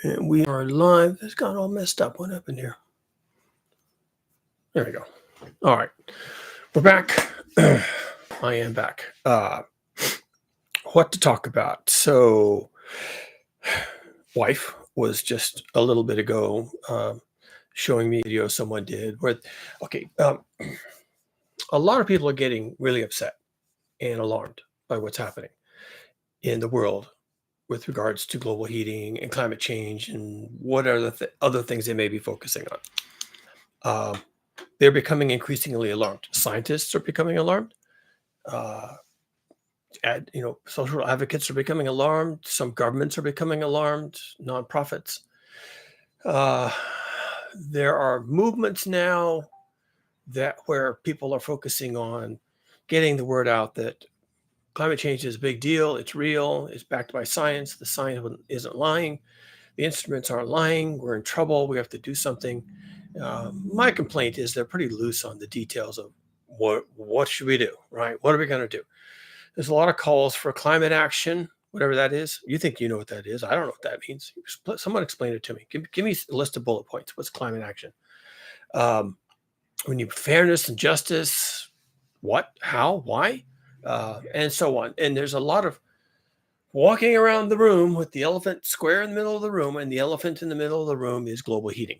And we are live. It's got all messed up. What happened here? There we go. All right. We're back. I am back. What to talk about? So, wife was just a little bit ago showing me a video someone did where, okay, a lot of people are getting really upset and alarmed by what's happening in the world with regards to global heating and climate change and what are the other things they may be focusing on. They're becoming increasingly alarmed. Scientists are becoming alarmed. Social advocates are becoming alarmed. Some governments are becoming alarmed. Nonprofits. There are movements now where people are focusing on getting the word out that climate change is a big deal. It's real. It's backed by science. The science isn't lying. The instruments aren't lying. We're in trouble. We have to do something. My complaint is they're pretty loose on the details of what should we do, right? What are we going to do? There's a lot of calls for climate action, whatever that is. You think you know what that is. I don't know what that means. Someone explain it to me. Give me a list of bullet points. What's climate action? We need fairness and justice. What, how, why? And so on. And there's a lot of walking around the room with the elephant square in the middle of the room, and the elephant in the middle of the room is global heating.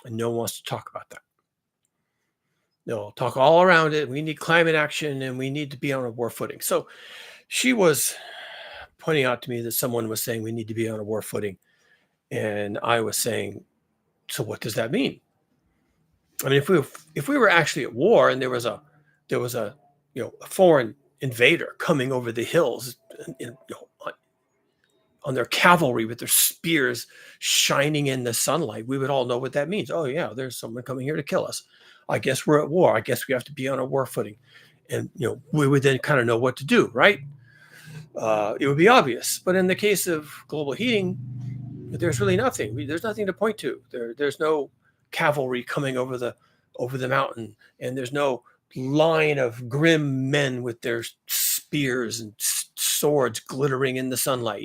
And no one wants to talk about that. No, talk all around it. We need climate action and we need to be on a war footing. So she was pointing out to me that someone was saying we need to be on a war footing. And I was saying, so what does that mean? I mean, if we were actually at war and there was a foreign invader coming over the hills on their cavalry with their spears shining in the sunlight, we would all know what that means. Oh yeah, there's someone coming here to kill us. I guess we're at war. I guess we have to be on a war footing. And, we would then kind of know what to do, right? It would be obvious. But in the case of global heating, there's really nothing. There's nothing to point to. There's no cavalry coming over the mountain. And there's no line of grim men with their spears and swords glittering in the sunlight.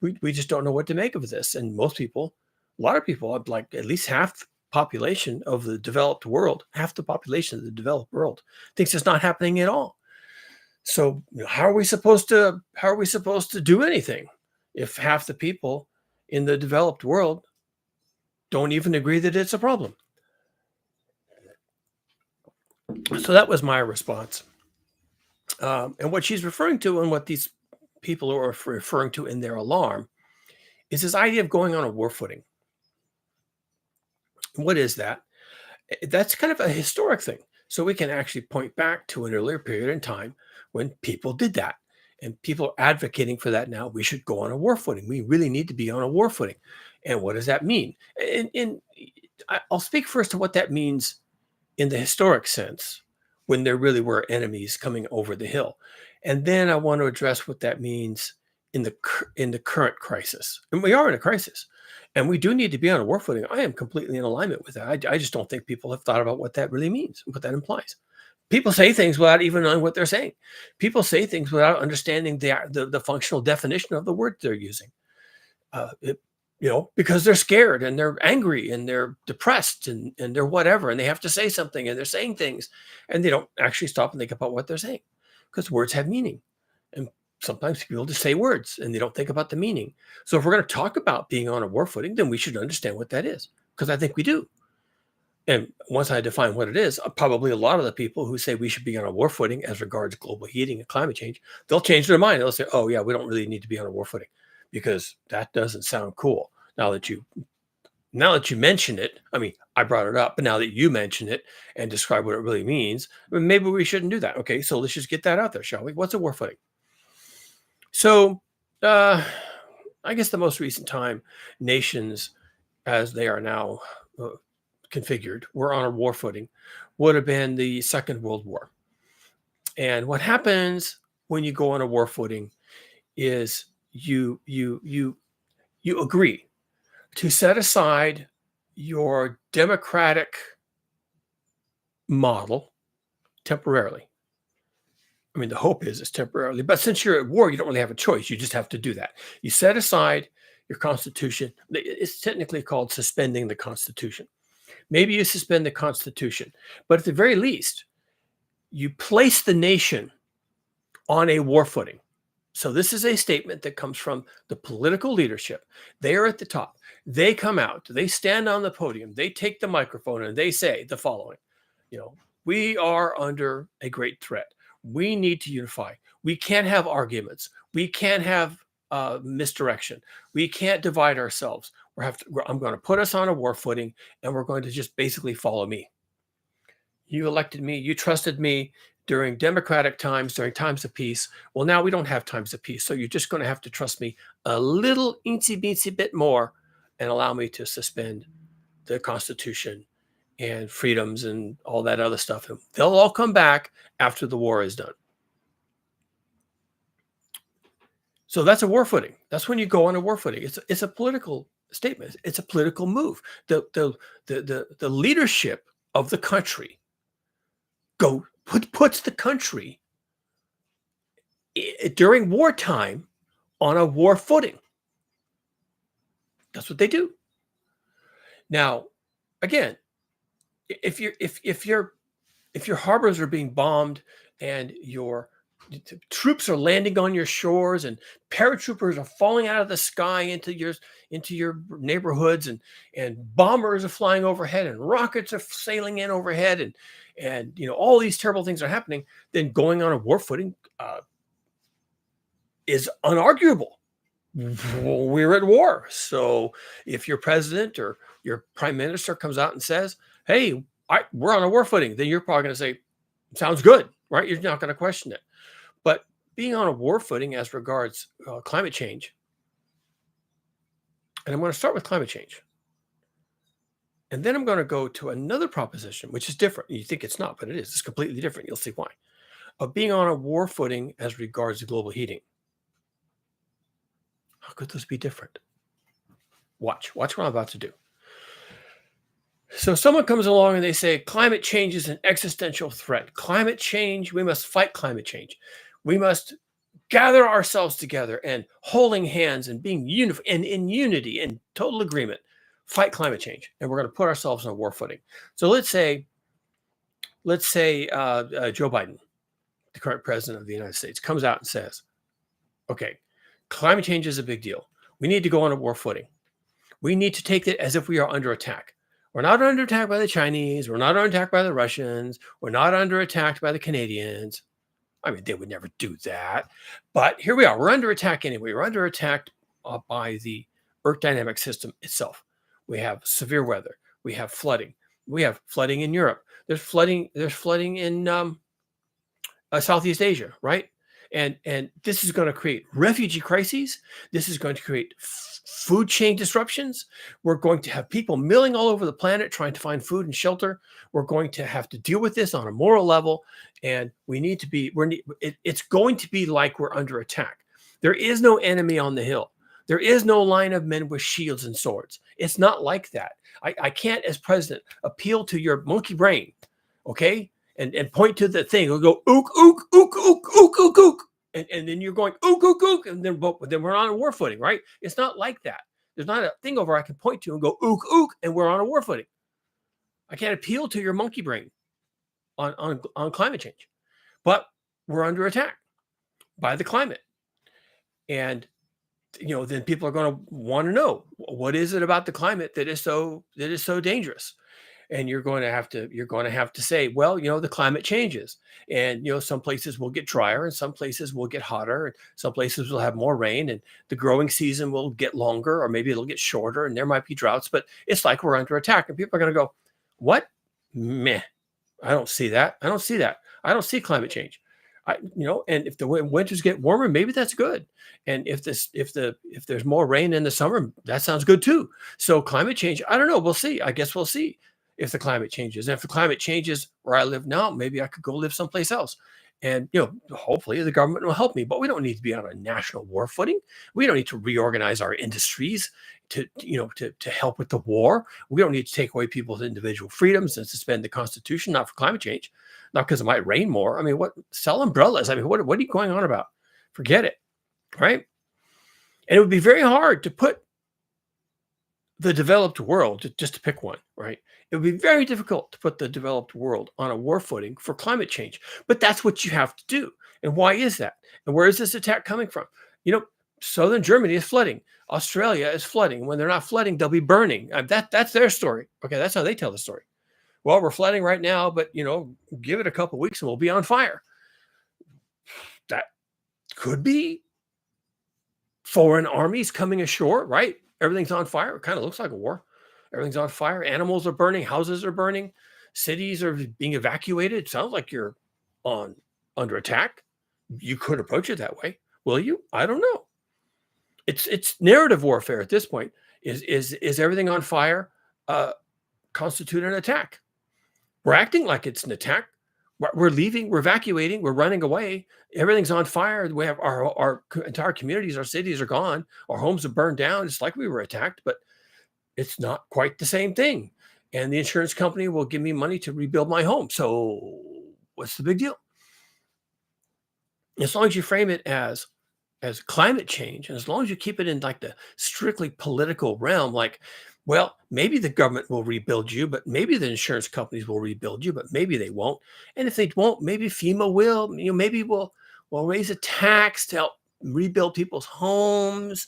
We just don't know what to make of this. And most people, a lot of people, like at least half population of the developed world, half the population of the developed world thinks it's not happening at all. So how are we supposed to do anything if half the people in the developed world don't even agree that it's a problem? So that was my response. And what she's referring to and what these people are referring to in their alarm is this idea of going on a war footing. What is that? That's kind of a historic thing. So we can actually point back to an earlier period in time when people did that. And people are advocating for that now. We should go on a war footing. We really need to be on a war footing. And what does that mean? And I'll speak first to what that means in the historic sense, when there really were enemies coming over the hill. And then I want to address what that means in the current crisis. And we are in a crisis. And we do need to be on a war footing. I am completely in alignment with that. I just don't think people have thought about what that really means, what that implies. People say things without even knowing what they're saying. People say things without understanding the functional definition of the word they're using. Because they're scared and they're angry and they're depressed and they're whatever, and they have to say something and they're saying things and they don't actually stop and think about what they're saying, because words have meaning. And sometimes people just say words and they don't think about the meaning. So if we're going to talk about being on a war footing, then we should understand what that is, because I think we do. And once I define what it is, probably a lot of the people who say we should be on a war footing as regards global heating and climate change, they'll change their mind. They'll say, oh yeah, we don't really need to be on a war footing, because that doesn't sound cool. Now that you mention it, I mean, I brought it up, but now that you mention it and describe what it really means, maybe we shouldn't do that. Okay, so let's just get that out there, shall we? What's a war footing? So I guess the most recent time nations, as they are now configured, were on a war footing, would have been the Second World War. And what happens when you go on a war footing is you agree to set aside your democratic model temporarily. I mean, the hope is it's temporarily, but since you're at war, you don't really have a choice. You just have to do that. You set aside your Constitution. It's technically called suspending the Constitution. Maybe you suspend the Constitution, but at the very least, you place the nation on a war footing. So this is a statement that comes from the political leadership. They are at the top. They come out, they stand on the podium, they take the microphone, and they say the following, we are under a great threat. We need to unify. We can't have arguments. We can't have misdirection. We can't divide ourselves. I'm going to put us on a war footing, and we're going to just basically follow me. You elected me. You trusted me during democratic times, during times of peace. Well, now we don't have times of peace. So you're just going to have to trust me a little eensy beensy bit more and allow me to suspend the Constitution and freedoms and all that other stuff. And they'll all come back after the war is done. So that's a war footing. That's when you go on a war footing. It's a political statement. It's a political move. The leadership of the country puts the country during wartime on a war footing. That's what they do. Now, again, if your harbors are being bombed and your troops are landing on your shores and paratroopers are falling out of the sky into your neighborhoods and bombers are flying overhead and rockets are sailing in overhead and all these terrible things are happening, then going on a war footing is unarguable. We're at war. So if your president or your prime minister comes out and says, hey, we're on a war footing, then you're probably going to say, sounds good, right? You're not going to question it. But being on a war footing as regards climate change, and I'm going to start with climate change. And then I'm going to go to another proposition, which is different. You think it's not, but it is. It's completely different. You'll see why. Of being on a war footing as regards to global heating. How could those be different? Watch what I'm about to do. So someone comes along and they say, climate change is an existential threat. Climate change, we must fight climate change. We must gather ourselves together and holding hands and being unified and in unity and total agreement, fight climate change. And we're going to put ourselves on a war footing. So let's say Joe Biden, the current president of the United States, comes out and says, okay, climate change is a big deal. We need to go on a war footing. We need to take it as if we are under attack. We're not under attack by the Chinese. We're not under attack by the Russians. We're not under attack by the Canadians. I mean, they would never do that. But here we are. We're under attack anyway. We're under attack by the Earth dynamic system itself. We have severe weather. We have flooding. We have flooding in Europe. There's flooding in Southeast Asia, right? And this is going to create refugee crises. This is going to create food chain disruptions. We're going to have people milling all over the planet trying to find food and shelter. We're going to have to deal with this on a moral level, and it's going to be like we're under attack. There is no enemy on the hill. There is no line of men with shields and swords. It's not like that. I can't, as president, appeal to your monkey brain, okay? And point to the thing and go, ook, ook, ook, ook, ook, ook, ook. And then you're going, ook, ook, ook. And then we're on a war footing, right? It's not like that. There's not a thing over I can point to and go, ook, ook, and we're on a war footing. I can't appeal to your monkey brain on climate change. But we're under attack by the climate. And then people are going to want to know, what is it about the climate that is so dangerous? And you're going to have to say, well, the climate changes, and some places will get drier and some places will get hotter and some places will have more rain and the growing season will get longer, or maybe it'll get shorter and there might be droughts, but it's like we're under attack. And people are going to go, what? Meh. I don't see that. I don't see climate change. And if the winters get warmer, maybe that's good. And if there's more rain in the summer, that sounds good too. So climate change, I don't know. We'll see. I guess we'll see if the climate changes. And if the climate changes where I live now, maybe I could go live someplace else. And, hopefully the government will help me, but we don't need to be on a national war footing. We don't need to reorganize our industries to help with the war. We don't need to take away people's individual freedoms and suspend the Constitution, not for climate change, not because it might rain more. I mean, sell umbrellas. I mean, what are you going on about? Forget it. Right. And it would be very hard to put the developed world, just to pick one, right? It would be very difficult to put the developed world on a war footing for climate change, but that's what you have to do. And why is that? And where is this attack coming from? You know, southern Germany is flooding. Australia is flooding. When they're not flooding, they'll be burning. That's their story. Okay, that's how they tell the story. Well, we're flooding right now, but give it a couple weeks and we'll be on fire. That could be foreign armies coming ashore, right? Everything's on fire. It kind of looks like a war. Everything's on fire. Animals are burning. Houses are burning. Cities are being evacuated. It sounds like you're under attack. You could approach it that way. Will you? I don't know. It's narrative warfare at this point. Is everything on fire constitute an attack? We're acting like it's an attack. We're leaving, we're evacuating, we're running away. Everything's on fire. We have our entire communities, our cities are gone. Our homes are burned down. It's like we were attacked, but it's not quite the same thing. And the insurance company will give me money to rebuild my home. So what's the big deal? As long as you frame it as climate change, and as long as you keep it in like the strictly political realm, like, well, maybe the government will rebuild you, but maybe the insurance companies will rebuild you, but maybe they won't. And if they won't, maybe FEMA will. Maybe we'll raise a tax to help rebuild people's homes.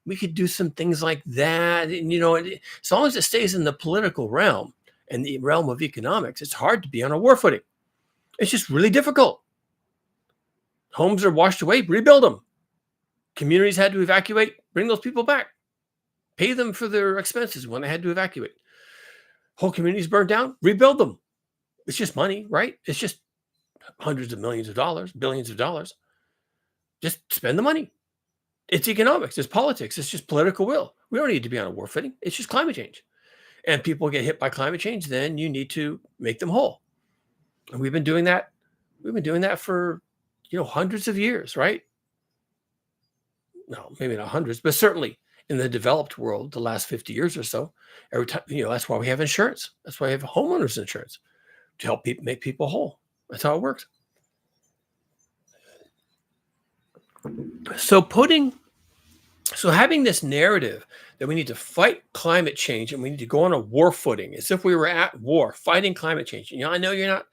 We could do some things like that. And, as long as it stays in the political realm and the realm of economics, it's hard to be on a war footing. It's just really difficult. Homes are washed away, rebuild them. Communities had to evacuate, bring those people back. Pay them for their expenses when they had to evacuate. Whole communities burned down, rebuild them. It's just money, right? It's just hundreds of millions of dollars, billions of dollars. Just spend the money. It's economics, it's politics, it's just political will. We don't need to be on a war footing. It's just climate change. And people get hit by climate change, then you need to make them whole. And we've been doing that. We've been doing that for, hundreds of years, right? No, maybe not hundreds, but certainly in the developed world, the last 50 years or so, every time, that's why we have insurance. That's why we have homeowners insurance to help make people whole. That's how it works. So having this narrative that we need to fight climate change and we need to go on a war footing as if we were at war, fighting climate change. I know you're not,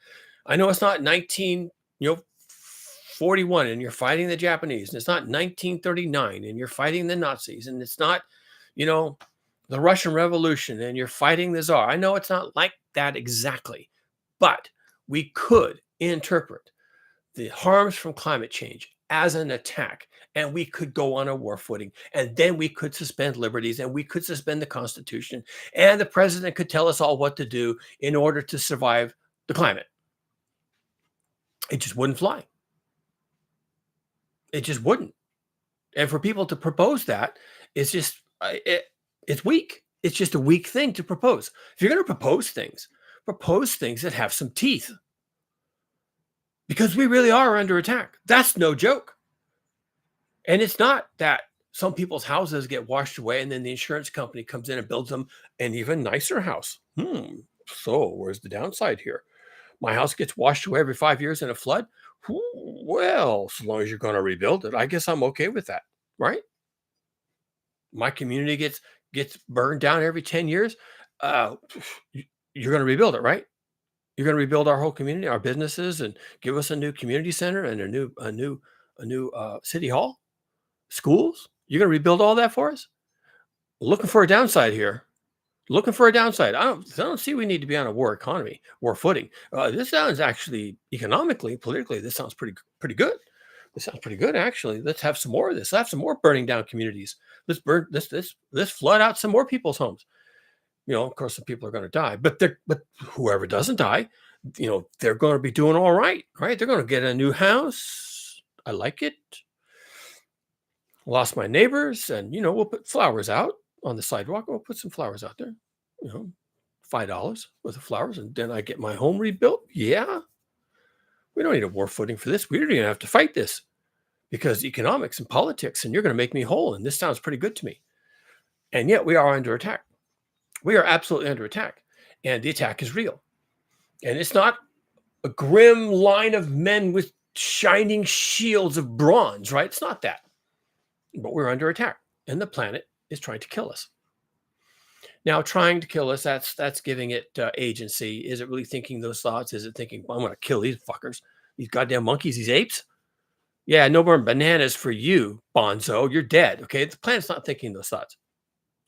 I know it's not 1941 and you're fighting the Japanese, and it's not 1939 and you're fighting the Nazis, and it's not, the Russian Revolution and you're fighting the Tsar. I know it's not like that exactly, but we could interpret the harms from climate change as an attack, and we could go on a war footing, and then we could suspend liberties, and we could suspend the Constitution, and the president could tell us all what to do in order to survive the climate. It just wouldn't fly. It just wouldn't. And for people to propose that, it's just, it's weak. It's just a weak thing to propose. If you're going to propose things that have some teeth. Because we really are under attack. That's no joke. And it's not that some people's houses get washed away and then the insurance company comes in and builds them an even nicer house. So where's the downside here? My house gets washed away every 5 years in a flood. Well, so long as you're going to rebuild it, I guess I'm okay with that, right? My community gets burned down every 10 years. You're going to rebuild it, right? You're going to rebuild our whole community, our businesses, and give us a new community center and a new city hall, schools. You're going to rebuild all that for us? Looking for a downside here. Looking for a downside. I don't see we need to be on a war footing. This sounds actually economically, politically, this sounds pretty good. This sounds pretty good, actually. Let's have some more of this. Let's have some more burning down communities. Let's flood out some more people's homes. Of course, some people are going to die, but whoever doesn't die, they're going to be doing all right, right? They're going to get a new house. I like it. Lost my neighbors, and we'll put flowers out on the sidewalk. We'll put some flowers out there. $5 worth of flowers, and then I get my home rebuilt. Yeah, we don't need a war footing for this. We don't even have to fight this because economics and politics, and you're going to make me whole, and this sounds pretty good to me. And yet we are under attack. We are absolutely under attack, and the attack is real. And it's not a grim line of men with shining shields of bronze, right? It's not that. But we're under attack, and the planet is trying to kill us. Now, trying to kill us, that's giving it agency. Is it really thinking those thoughts? Is it thinking, "Well, I'm going to kill these fuckers, these goddamn monkeys, these apes"? Yeah, no more bananas for you, Bonzo. You're dead. Okay, the planet's not thinking those thoughts.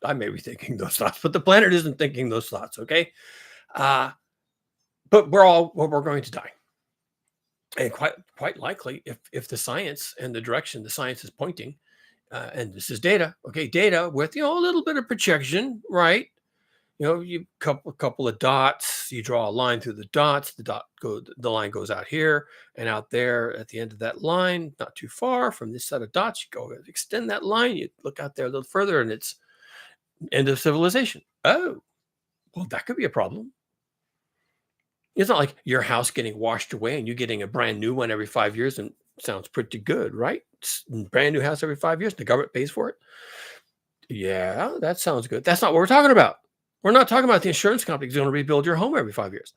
I may be thinking those thoughts, but the planet isn't thinking those thoughts. Okay, uh, but we're going to die, and quite likely, if the science and the direction the science is pointing, and this is data. Okay, data with a little bit of projection, right? You couple of dots, you draw a line through the dots, the line goes out here and out there at the end of that line, not too far from this set of dots, you go extend that line, you look out there a little further and it's end of civilization. Oh, well, that could be a problem. It's not like your house getting washed away and you getting a brand new one every 5 years and sounds pretty good, right? Brand new house every 5 years, the government pays for it. Yeah, that sounds good. That's not what we're talking about. We're not talking about the insurance company's going to rebuild your home every 5 years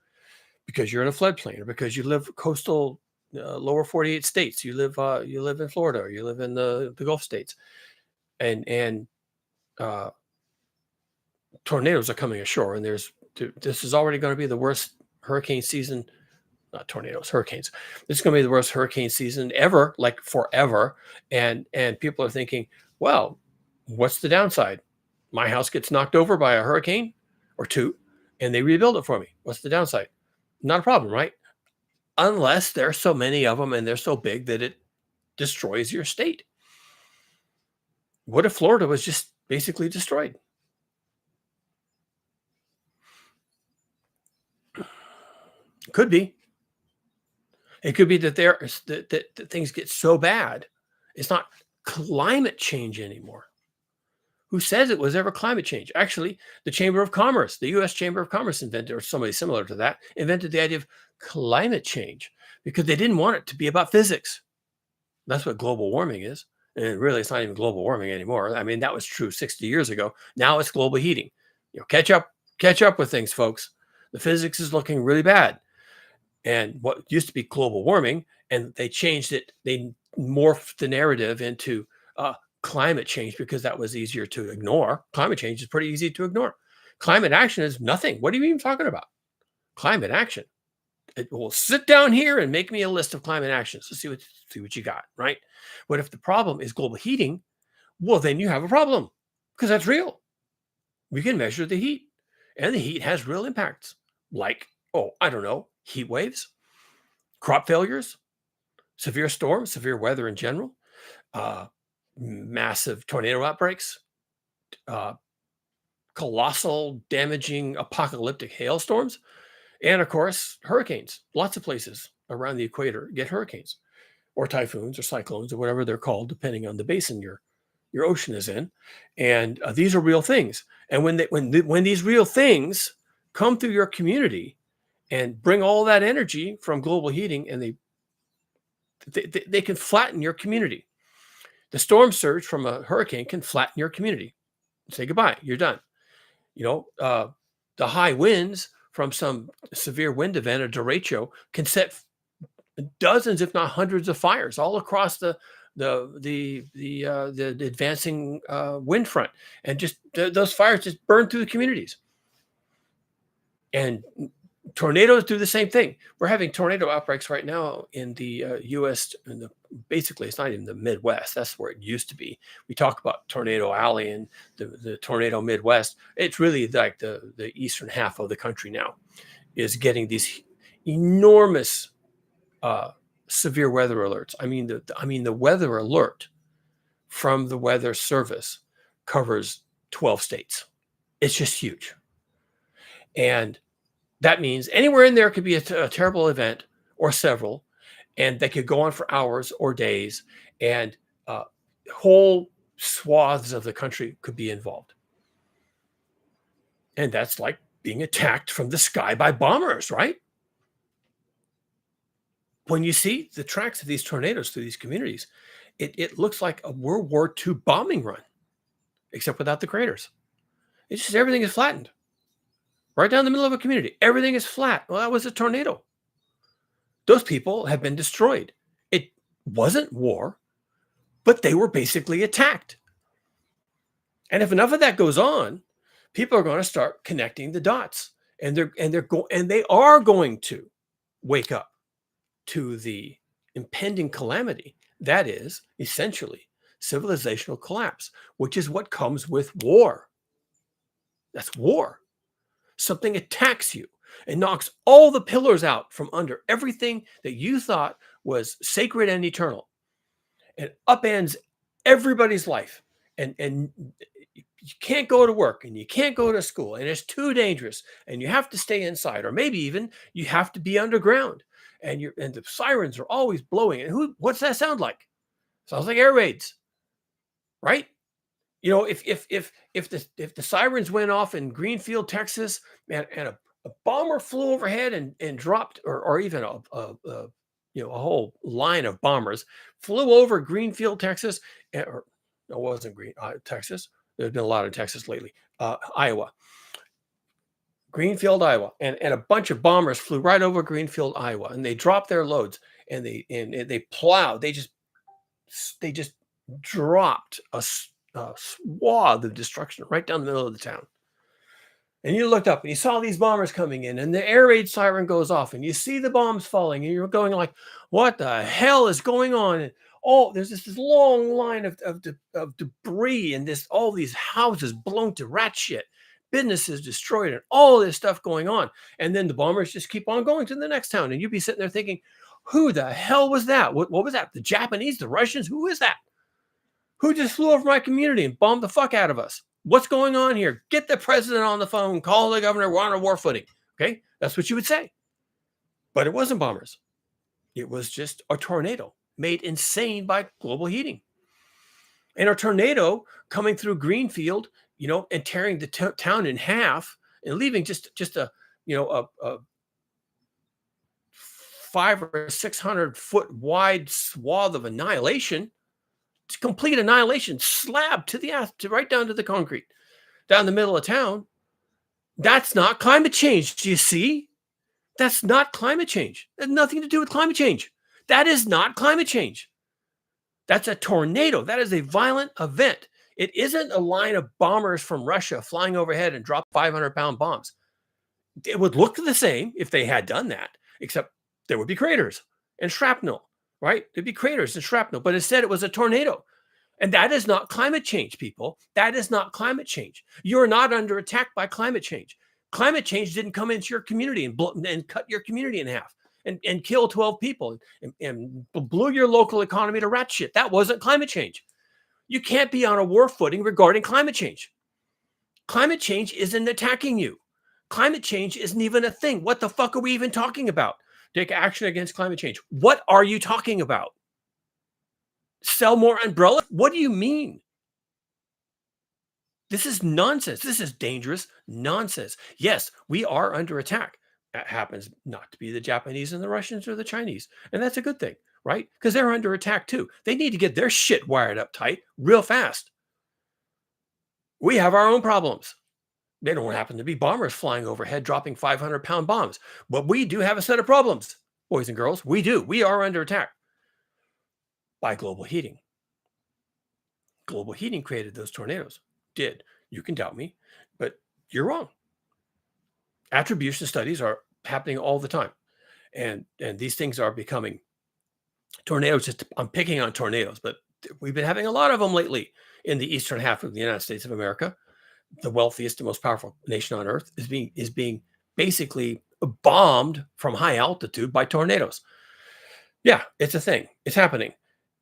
because you're in a floodplain or because you live coastal lower 48 states. You live in Florida or you live in the Gulf states, and uh, tornadoes are coming ashore. And this is already going to be the worst hurricane season. Not tornadoes, hurricanes. This is going to be the worst hurricane season ever, like forever. And people are thinking, well, what's the downside? My house gets knocked over by a hurricane or two, and they rebuild it for me. What's the downside? Not a problem, right? Unless there's so many of them and they're so big that it destroys your state. What if Florida was just basically destroyed? Could be. It could be that that things get so bad. It's not climate change anymore. Who says it was ever climate change? Actually, the Chamber of Commerce, the US Chamber of Commerce invented, or somebody similar to that, invented the idea of climate change because they didn't want it to be about physics. That's what global warming is. And really, it's not even global warming anymore. I mean, that was true 60 years ago. Now it's global heating. Catch up with things, folks. The physics is looking really bad. And what used to be global warming, and they changed it, they morphed the narrative into climate change because that was easier to ignore. Climate change is pretty easy to ignore. Climate action is nothing. What are you even talking about? Climate action. It will sit down here and make me a list of climate actions to see what you got, right? But if the problem is global heating, well, then you have a problem because that's real. We can measure the heat, and the heat has real impacts, like, I don't know, heat waves, crop failures, severe storms, severe weather in general, massive tornado outbreaks, uh, colossal, damaging, apocalyptic hailstorms, and of course, hurricanes. Lots of places around the equator get hurricanes, or typhoons, or cyclones, or whatever they're called, depending on the basin your ocean is in. And these are real things. And when these real things come through your community and bring all that energy from global heating, and they can flatten your community. The storm surge from a hurricane can flatten your community. Say goodbye. You're done. The high winds from some severe wind event, a derecho, can set dozens, if not hundreds, of fires all across the advancing wind front, and just those fires just burn through the communities. And tornadoes do the same thing. We're having tornado outbreaks right now in the U.S. Basically, it's not even the Midwest. That's where it used to be. We talk about Tornado Alley and the tornado Midwest. It's really like the eastern half of the country now is getting these enormous severe weather alerts. I mean, the weather alert from the Weather Service covers 12 states. It's just huge. And that means anywhere in there could be a terrible event or several, and they could go on for hours or days, and whole swaths of the country could be involved. And that's like being attacked from the sky by bombers, right? When you see the tracks of these tornadoes through these communities, it looks like a World War II bombing run, except without the craters. It's just everything is flattened. Right down the middle of a community. Everything is flat. Well, that was a tornado. Those people have been destroyed. It wasn't war, but they were basically attacked. And if enough of that goes on, people are going to start connecting the dots, and they are going to wake up to the impending calamity that is essentially civilizational collapse, which is what comes with war. That's war. Something attacks you and knocks all the pillars out from under everything that you thought was sacred and eternal, and upends everybody's life. And you can't go to work, and you can't go to school, and it's too dangerous, and you have to stay inside, or maybe even you have to be underground, and the sirens are always blowing. And what's that sound like? Sounds like air raids, right? If the sirens went off in Greenfield, Texas, and a bomber flew overhead and dropped, or even a whole line of bombers flew over Greenfield, Texas, or no, it wasn't Texas. There's been a lot of Texas lately. Iowa, Greenfield, Iowa, and a bunch of bombers flew right over Greenfield, Iowa, and they dropped their loads, and they plowed. They just dropped a swath of destruction right down the middle of the town. And you looked up and you saw these bombers coming in, and the air raid siren goes off, and you see the bombs falling, and you're going like, what the hell is going on? And there's this long line of debris, and all these houses blown to rat shit, businesses destroyed, and all this stuff going on. And then the bombers just keep on going to the next town, and you'd be sitting there thinking, who the hell was that? What was that? The Japanese, the Russians? Who is that? Who just flew over my community and bombed the fuck out of us? What's going on here? Get the president on the phone, call the governor, we're on a war footing. Okay, that's what you would say. But it wasn't bombers. It was just a tornado made insane by global heating. And a tornado coming through Greenfield, and tearing the town in half and leaving just a 500 or 600 foot wide swath of annihilation. It's complete annihilation, slab to the earth, right down to the concrete, down the middle of town. That's not climate change. Do you see? That's not climate change. It has nothing to do with climate change. That is not climate change. That's a tornado. That is a violent event. It isn't a line of bombers from Russia flying overhead and drop 500-pound bombs. It would look the same if they had done that, except there would be craters and shrapnel. Right? There'd be craters and shrapnel, but instead it was a tornado. And that is not climate change, people. That is not climate change. You're not under attack by climate change. Climate change didn't come into your community and cut your community in half and kill 12 people and blew your local economy to rat shit. That wasn't climate change. You can't be on a war footing regarding climate change. Climate change isn't attacking you. Climate change isn't even a thing. What the fuck are we even talking about? Take action against climate change. What are you talking about? Sell more umbrellas? What do you mean? This is nonsense. This is dangerous nonsense. Yes, we are under attack. That happens not to be the Japanese and the Russians or the Chinese. And that's a good thing, right? Because they're under attack too. They need to get their shit wired up tight real fast. We have our own problems. They don't happen to be bombers flying overhead, dropping 500-pound bombs. But we do have a set of problems, boys and girls. We do. We are under attack by global heating. Global heating created those tornadoes. Did. You can doubt me, but you're wrong. Attribution studies are happening all the time. And these things are becoming tornadoes. I'm picking on tornadoes, but we've been having a lot of them lately in the eastern half of the United States of America. The wealthiest and most powerful nation on earth is being basically bombed from high altitude by tornadoes. Yeah, it's a thing. It's happening.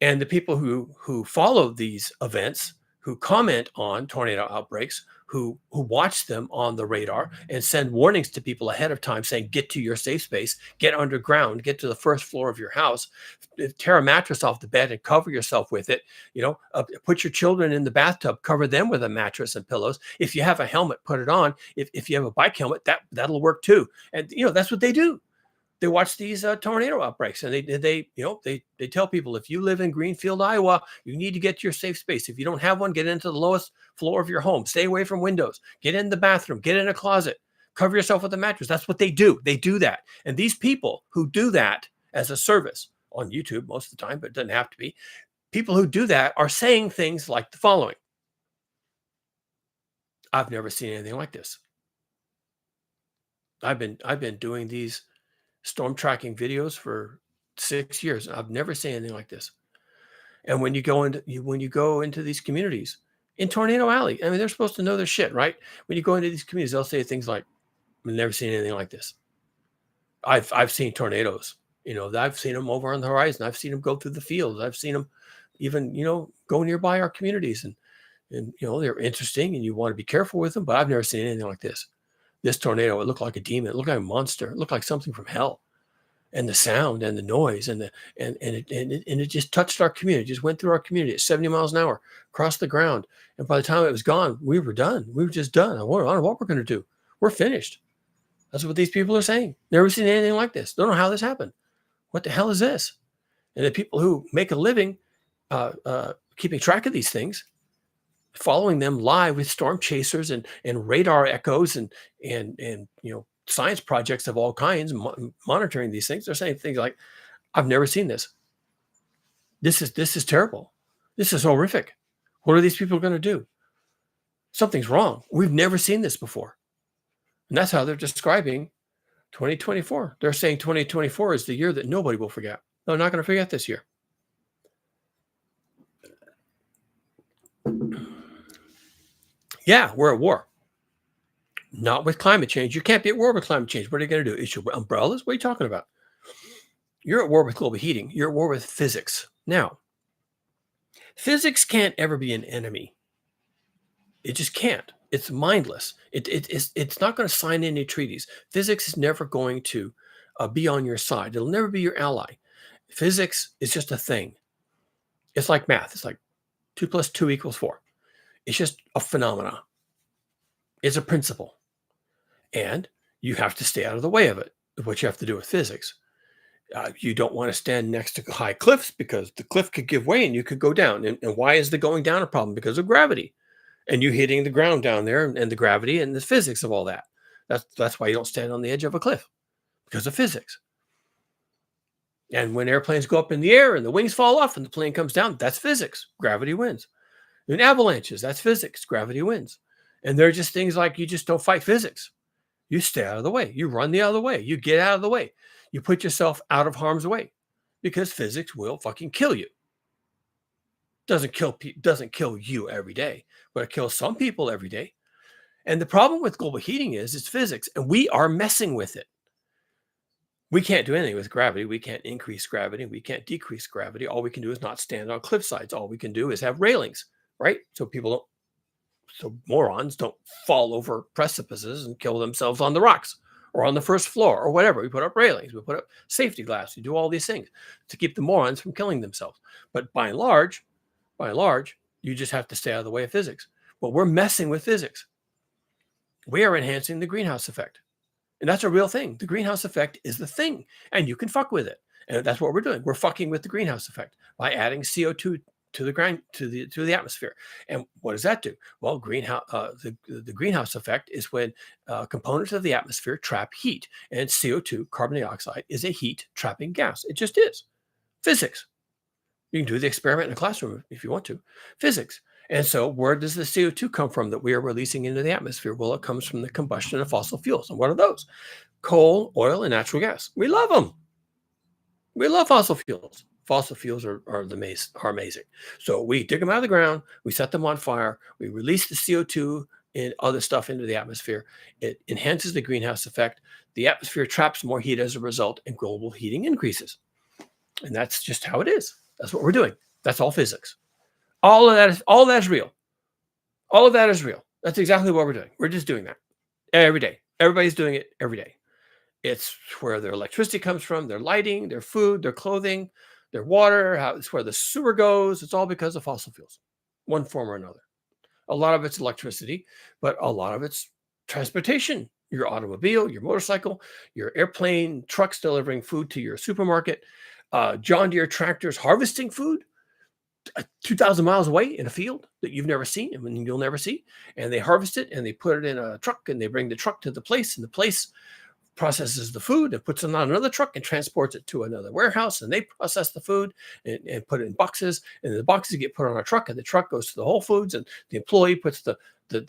And the people who follow these events, who comment on tornado outbreaks, who watch them on the radar and send warnings to people ahead of time saying, get to your safe space, get underground, get to the first floor of your house, tear a mattress off the bed and cover yourself with it. Put your children in the bathtub, cover them with a mattress and pillows. If you have a helmet, put it on. If you have a bike helmet, that'll work too. And that's what they do. They watch these tornado outbreaks, and they tell people, if you live in Greenfield, Iowa, you need to get to your safe space. If you don't have one, get into the lowest floor of your home. Stay away from windows. Get in the bathroom. Get in a closet. Cover yourself with a mattress. That's what they do. They do that. And these people who do that as a service on YouTube most of the time, but it doesn't have to be, people who do that are saying things like the following. I've never seen anything like this. I've been doing these storm tracking videos for 6 years. I've never seen anything like this. And when you go into these communities in Tornado Alley, I mean, they're supposed to know their shit, right? When you go into these communities, they'll say things like, "I've never seen anything like this. I've seen tornadoes. I've seen them over on the horizon. I've seen them go through the fields. I've seen them even, go nearby our communities, and they're interesting, and you want to be careful with them. But I've never seen anything like this. This tornado, it looked like a demon. It looked like a monster. It looked like something from hell." And the sound and the noise and it just touched our community, just went through our community at 70 miles an hour across the ground. And by the time it was gone, we were done. We were just done. I don't know what we're going to do. We're finished. That's what these people are saying. Never seen anything like this. Don't know how this happened. What the hell is this? And the people who make a living keeping track of these things, following them live with storm chasers and radar echoes and science projects of all kinds, monitoring these things. They're saying things like, "I've never seen this. This is terrible. This is horrific. What are these people going to do? Something's wrong. We've never seen this before." And that's how they're describing 2024. They're saying 2024 is the year that nobody will forget. They're not going to forget this year. Yeah, we're at war. Not with climate change. You can't be at war with climate change. What are you going to do? Issue umbrellas? What are you talking about? You're at war with global heating. You're at war with physics. Now, physics can't ever be an enemy. It just can't. It's mindless. It's not going to sign any treaties. Physics is never going to be on your side. It'll never be your ally. Physics is just a thing. It's like math. It's like 2 + 2 = 4. It's just a phenomena. It's a principle. And you have to stay out of the way of it. What you have to do with physics. You don't want to stand next to high cliffs because the cliff could give way and you could go down. And why is the going down a problem? Because of gravity. And you hitting the ground down there and the gravity and the physics of all that. That's why you don't stand on the edge of a cliff, because of physics. And when airplanes go up in the air and the wings fall off and the plane comes down, that's physics. Gravity wins. In avalanches, that's physics. Gravity wins. And they're just things like, you just don't fight physics. You stay out of the way. You run the other way. You get out of the way. You put yourself out of harm's way, because physics will fucking kill you. Doesn't kill you every day, but it kills some people every day. And the problem with global heating is it's physics, and we are messing with it. We can't do anything with gravity. We can't increase gravity. We can't decrease gravity. All we can do is not stand on cliff sides. All we can do is have railings, right? So morons don't fall over precipices and kill themselves on the rocks or on the first floor or whatever. We put up railings. We put up safety glass. We do all these things to keep the morons from killing themselves. But by and large, you just have to stay out of the way of physics. But we're messing with physics. We are enhancing the greenhouse effect. And that's a real thing. The greenhouse effect is the thing, and you can fuck with it. And that's what we're doing. We're fucking with the greenhouse effect by adding CO2 to the atmosphere. And what does that do? Well, the greenhouse effect is when components of the atmosphere trap heat, and CO2, carbon dioxide, is a heat trapping gas. It just is. Physics. You can do the experiment in a classroom if you want to. Physics. And so where does the CO2 come from that we are releasing into the atmosphere? Well, it comes from the combustion of fossil fuels. And what are those? Coal, oil, and natural gas. We love them. We love fossil fuels. Fossil fuels are amazing. So we dig them out of the ground, we set them on fire, we release the CO2 and other stuff into the atmosphere. It enhances the greenhouse effect. The atmosphere traps more heat as a result, and global heating increases. And that's just how it is. That's what we're doing. That's all physics. All of that is real. All of that is real. That's exactly what we're doing. We're just doing that every day. Everybody's doing it every day. It's where their electricity comes from, their lighting, their food, their clothing, their water, it's where the sewer goes. It's all because of fossil fuels, one form or another. A lot of it's electricity, but a lot of it's transportation. Your automobile, your motorcycle, your airplane, trucks delivering food to your supermarket, John Deere tractors harvesting food 2,000 miles away in a field that you've never seen and you'll never see. And they harvest it and they put it in a truck and they bring the truck to the place, and the place processes the food and puts it on another truck and transports it to another warehouse, and they process the food and put it in boxes, and the boxes get put on a truck, and the truck goes to the Whole Foods, and the employee puts the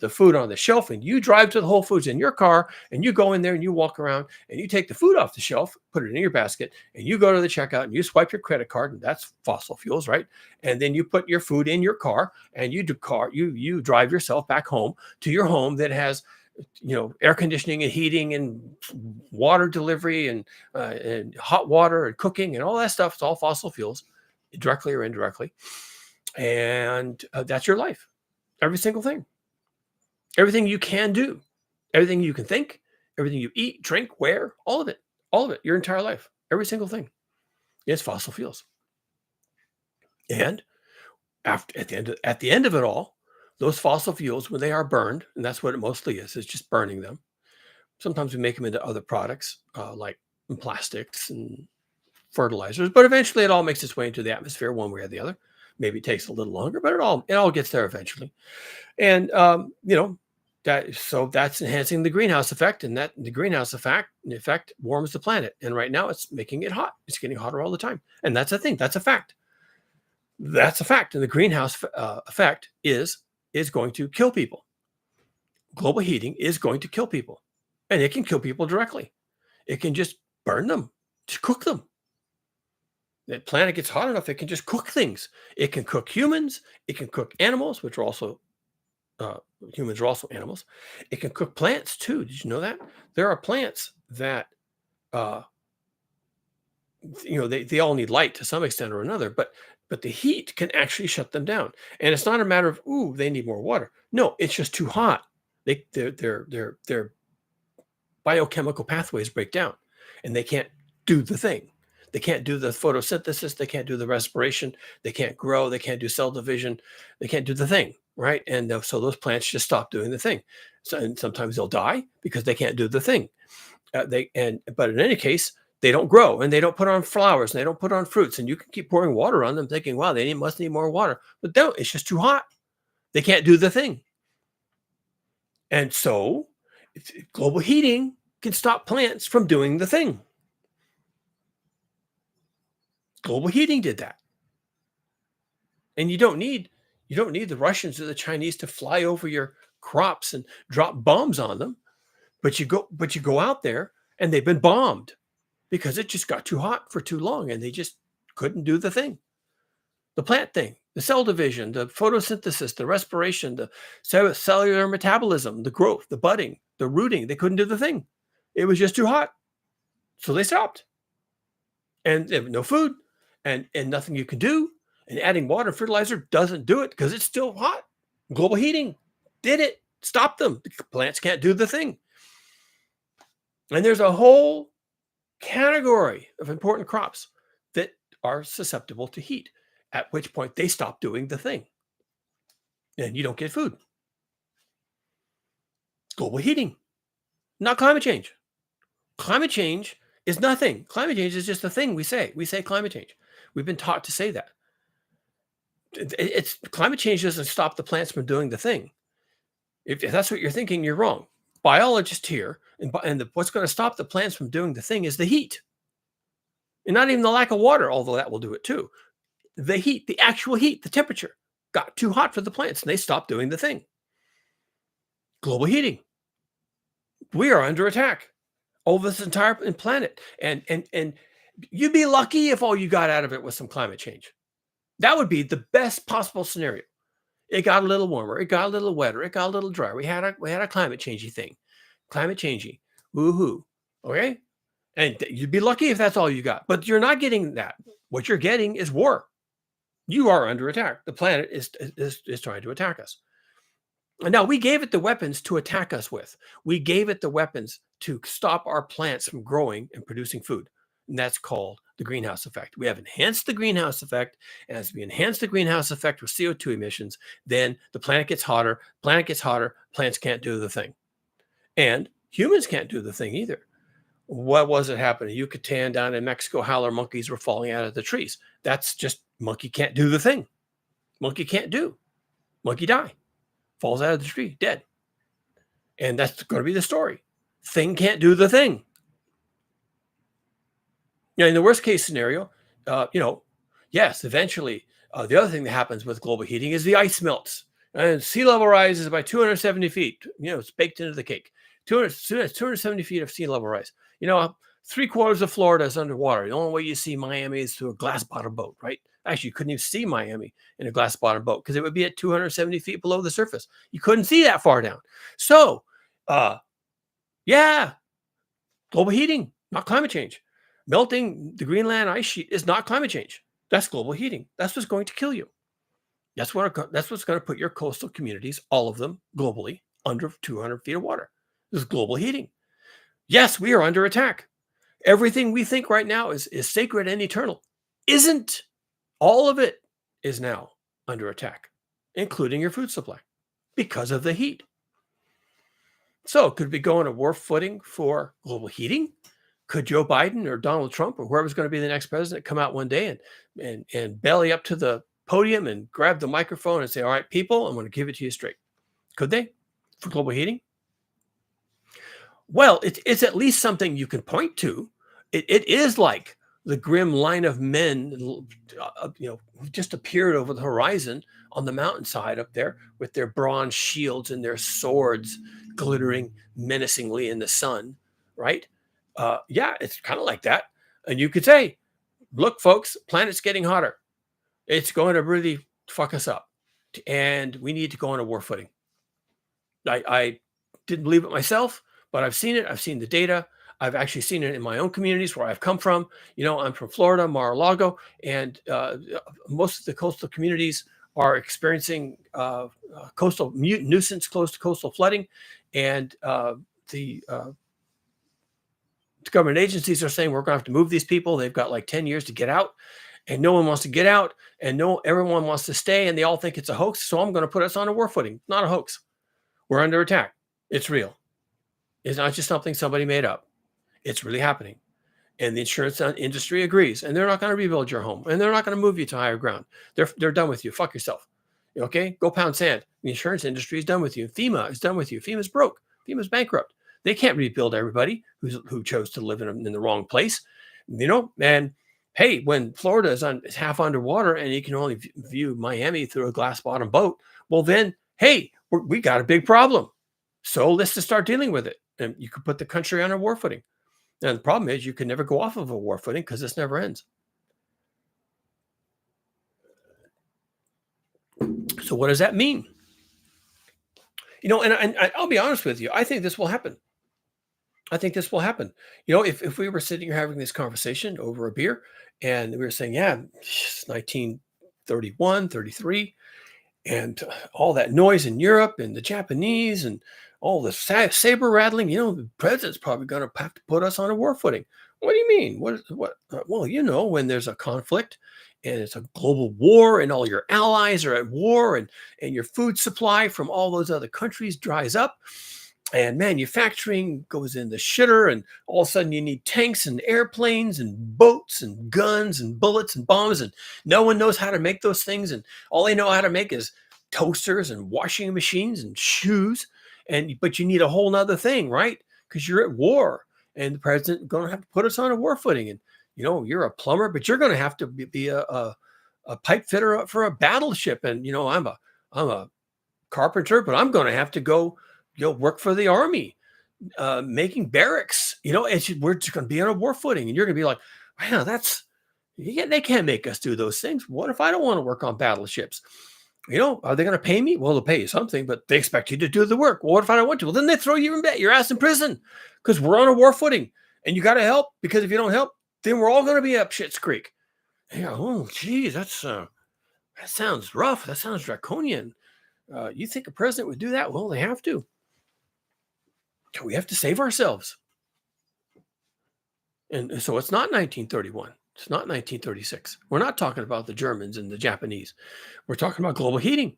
food on the shelf, and you drive to the Whole Foods in your car, and you go in there and you walk around and you take the food off the shelf, put it in your basket, and you go to the checkout and you swipe your credit card, and that's fossil fuels, right? And then you put your food in your car, and you drive yourself back home to your home that has air conditioning and heating and water delivery and hot water and cooking and all that stuff. It's all fossil fuels, directly or indirectly. And that's your life. Every single thing. Everything you can do, everything you can think, everything you eat, drink, wear, all of it, your entire life, every single thing is fossil fuels. And at the end of it all, those fossil fuels, when they are burned, and that's what it mostly is just burning them. Sometimes we make them into other products like plastics and fertilizers, but eventually it all makes its way into the atmosphere one way or the other. Maybe it takes a little longer, but it all gets there eventually. And that's enhancing the greenhouse effect, and that the greenhouse effect warms the planet. And right now it's making it hot. It's getting hotter all the time. And that's a thing. That's a fact. That's a fact. And the greenhouse effect is going to kill people. Global heating is going to kill people. And it can kill people directly. It can just burn them, just cook them. The planet gets hot enough, it can just cook things. It can cook humans. It can cook animals, which are also humans are also animals. It can cook plants too. Did you know that? There are plants that, they all need light to some extent or another, but the heat can actually shut them down. And it's not a matter of, they need more water. No, it's just too hot. Their biochemical pathways break down, and they can't do the thing. They can't do the photosynthesis. They can't do the respiration. They can't grow. They can't do cell division. They can't do the thing, right? And so those plants just stop doing the thing. So, and sometimes they'll die because they can't do the thing. But in any case, they don't grow, and they don't put on flowers, and they don't put on fruits. And you can keep pouring water on them, thinking, "Wow, they must need more water." But no, it's just too hot. They can't do the thing. And so, global heating can stop plants from doing the thing. Global heating did that. And you don't need the Russians or the Chinese to fly over your crops and drop bombs on them. But you go out there, and they've been bombed because it just got too hot for too long, and they just couldn't do the thing. The plant thing, the cell division, the photosynthesis, the respiration, the cellular metabolism, the growth, the budding, the rooting, they couldn't do the thing. It was just too hot. So they stopped. And they have no food and nothing you can do. And adding water and fertilizer doesn't do it because it's still hot. Global heating did it. Stop them. The plants can't do the thing. And there's a whole category of important crops that are susceptible to heat, at which point they stop doing the thing. And you don't get food. Global heating, not climate change. Climate change is nothing. Climate change is just a thing we say. We say climate change. We've been taught to say that. Climate change doesn't stop the plants from doing the thing. If that's what you're thinking, you're wrong. Biologists here, what's going to stop the plants from doing the thing is the heat. And not even the lack of water, although that will do it too. The heat, the actual heat, the temperature got too hot for the plants, and they stopped doing the thing. Global heating. We are under attack over this entire planet. And you'd be lucky if all you got out of it was some climate change. That would be the best possible scenario. It got a little warmer. It got a little wetter. It got a little drier. We had a climate changey thing. Climate changey. Woohoo. Okay? And you'd be lucky if that's all you got. But you're not getting that. What you're getting is war. You are under attack. The planet is trying to attack us. And now we gave it the weapons to attack us with. We gave it the weapons to stop our plants from growing and producing food. And that's called the greenhouse effect. We have enhanced the greenhouse effect. And as we enhance the greenhouse effect with CO2 emissions, then the planet gets hotter. Plants can't do the thing. And humans can't do the thing either. What was it happening? Yucatan down in Mexico, howler monkeys were falling out of the trees. That's just monkey can't do the thing. Monkey can't do. Monkey die. Falls out of the tree, dead. And that's going to be the story. Thing can't do the thing. Yeah, in the worst case scenario, yes, eventually, the other thing that happens with global heating is the ice melts and sea level rises by 270 feet. It's baked into the cake. 270 feet of sea level rise. Three-quarters of Florida is underwater. The only way you see Miami is through a glass bottom boat, right? Actually, you couldn't even see Miami in a glass bottom boat because it would be at 270 feet below the surface. You couldn't see that far down. So, uh, yeah, global heating, not climate change. Melting the Greenland ice sheet is not climate change. That's global heating. That's what's going to kill you. That's what's going to put your coastal communities, all of them globally, under 200 feet of water. This is global heating. Yes, we are under attack. Everything we think right now is sacred and eternal. Isn't. All of it is now under attack, including your food supply, because of the heat. So could we go on a war footing for global heating? Could Joe Biden or Donald Trump or whoever's going to be the next president come out one day and belly up to the podium and grab the microphone and say, all right, people, I'm going to give it to you straight? Could they for global heating? Well, it's at least something you can point to. It is like the grim line of men, who just appeared over the horizon on the mountainside up there with their bronze shields and their swords glittering menacingly in the sun, right? Yeah, it's kind of like that. And you could say, look, folks, planet's getting hotter. It's going to really fuck us up. And we need to go on a war footing. I didn't believe it myself, but I've seen it. I've seen the data. I've actually seen it in my own communities where I've come from. I'm from Florida, Mar-a-Lago, and most of the coastal communities are experiencing coastal nuisance close to coastal flooding. And the government agencies are saying we're going to have to move these people. They've got like 10 years to get out, and no one wants to get out, and everyone wants to stay, and they all think it's a hoax. So I'm going to put us on a war footing. Not a hoax. We're under attack. It's real. It's not just something somebody made up. It's really happening. And the insurance industry agrees. And they're not going to rebuild your home. And they're not going to move you to higher ground. They're done with you. Fuck yourself. Okay? Go pound sand. The insurance industry is done with you. FEMA is done with you. FEMA's broke. FEMA's bankrupt. They can't rebuild everybody who chose to live in the wrong place. And hey, when Florida is half underwater and you can only view Miami through a glass bottom boat, well then, hey, we got a big problem. So let's just start dealing with it. And you could put the country on a war footing. And the problem is you can never go off of a war footing because this never ends. So what does that mean? And I'll be honest with you. I think this will happen. If we were sitting here having this conversation over a beer and we were saying, yeah, it's 1931, 33, and all that noise in Europe and the Japanese and all the saber rattling, the president's probably going to have to put us on a war footing. What do you mean? Well, when there's a conflict and it's a global war and all your allies are at war and your food supply from all those other countries dries up and manufacturing goes in the shitter, and all of a sudden you need tanks and airplanes and boats and guns and bullets and bombs, and no one knows how to make those things, and all they know how to make is toasters and washing machines and shoes, but you need a whole nother thing, right? Because you're at war, and the president going to have to put us on a war footing, and you're a plumber, but you're going to have to be a pipe fitter for a battleship, and I'm a carpenter, but I'm going to have to go work for the army, making barracks. We're just going to be on a war footing, and you're going to be like, wow, they can't make us do those things. What if I don't want to work on battleships? Are they going to pay me? Well, they'll pay you something, but they expect you to do the work. Well, what if I don't want to? Well, then they throw you your ass in prison because we're on a war footing, and you got to help, because if you don't help, then we're all going to be up shit's creek. And you go, oh, geez, that sounds rough. That sounds draconian. You think a president would do that? Well, they have to. We have to save ourselves. And so it's not 1931. It's not 1936. We're not talking about the Germans and the Japanese. We're talking about global heating.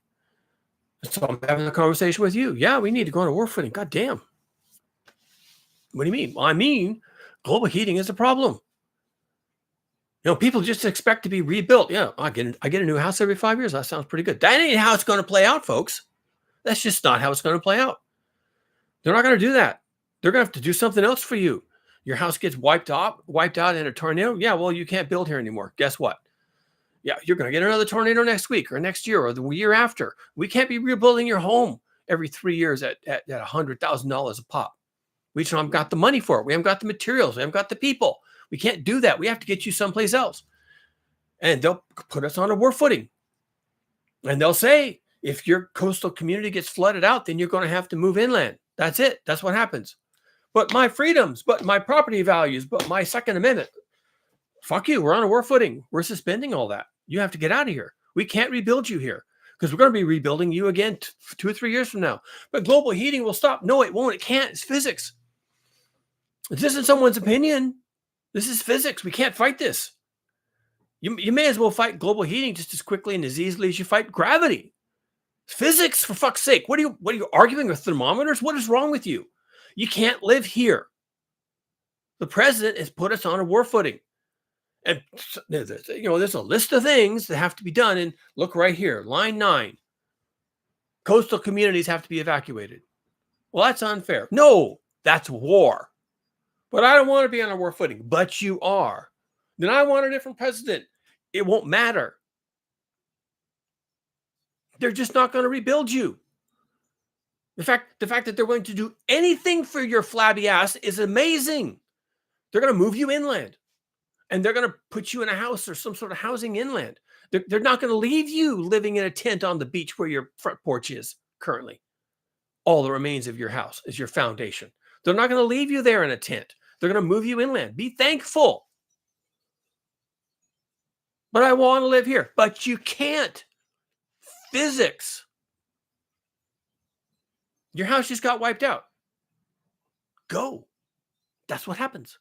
So I'm having a conversation with you. Yeah, we need to go on a war footing. God damn. What do you mean? Well, I mean, global heating is a problem. People just expect to be rebuilt. Yeah, I get a new house every 5 years. That sounds pretty good. That ain't how it's going to play out, folks. That's just not how it's going to play out. They're not going to do that. They're going to have to do something else for you. Your house gets wiped out in a tornado. Yeah, well, you can't build here anymore. Guess what? Yeah, you're going to get another tornado next week or next year or the year after. We can't be rebuilding your home every 3 years at $100,000 a pop. We just haven't got the money for it. We haven't got the materials. We haven't got the people. We can't do that. We have to get you someplace else. And they'll put us on a war footing. And they'll say, if your coastal community gets flooded out, then you're going to have to move inland. That's it. That's what happens. But my freedoms, but my property values, but my Second Amendment. Fuck you. We're on a war footing. We're suspending all that. You have to get out of here. We can't rebuild you here because we're going to be rebuilding you again 2 or 3 years from now. But global heating will stop. No, it won't. It can't. It's physics. This isn't someone's opinion. This is physics. We can't fight this. You may as well fight global heating just as quickly and as easily as you fight gravity. Physics, for fuck's sake. What are you arguing with thermometers? What is wrong with you? You can't live here. The president has put us on a war footing. And there's a list of things that have to be done. And look right here, line 9. Coastal communities have to be evacuated. Well, that's unfair. No, that's war. But I don't want to be on a war footing. But you are. Then I want a different president. It won't matter. They're just not going to rebuild you. The fact that they're willing to do anything for your flabby ass is amazing. They're going to move you inland. And they're going to put you in a house or some sort of housing inland. They're not going to leave you living in a tent on the beach where your front porch is currently. All that remains of your house is your foundation. They're not going to leave you there in a tent. They're going to move you inland. Be thankful. But I want to live here. But you can't. Physics. Your house just got wiped out. Go. That's what happens.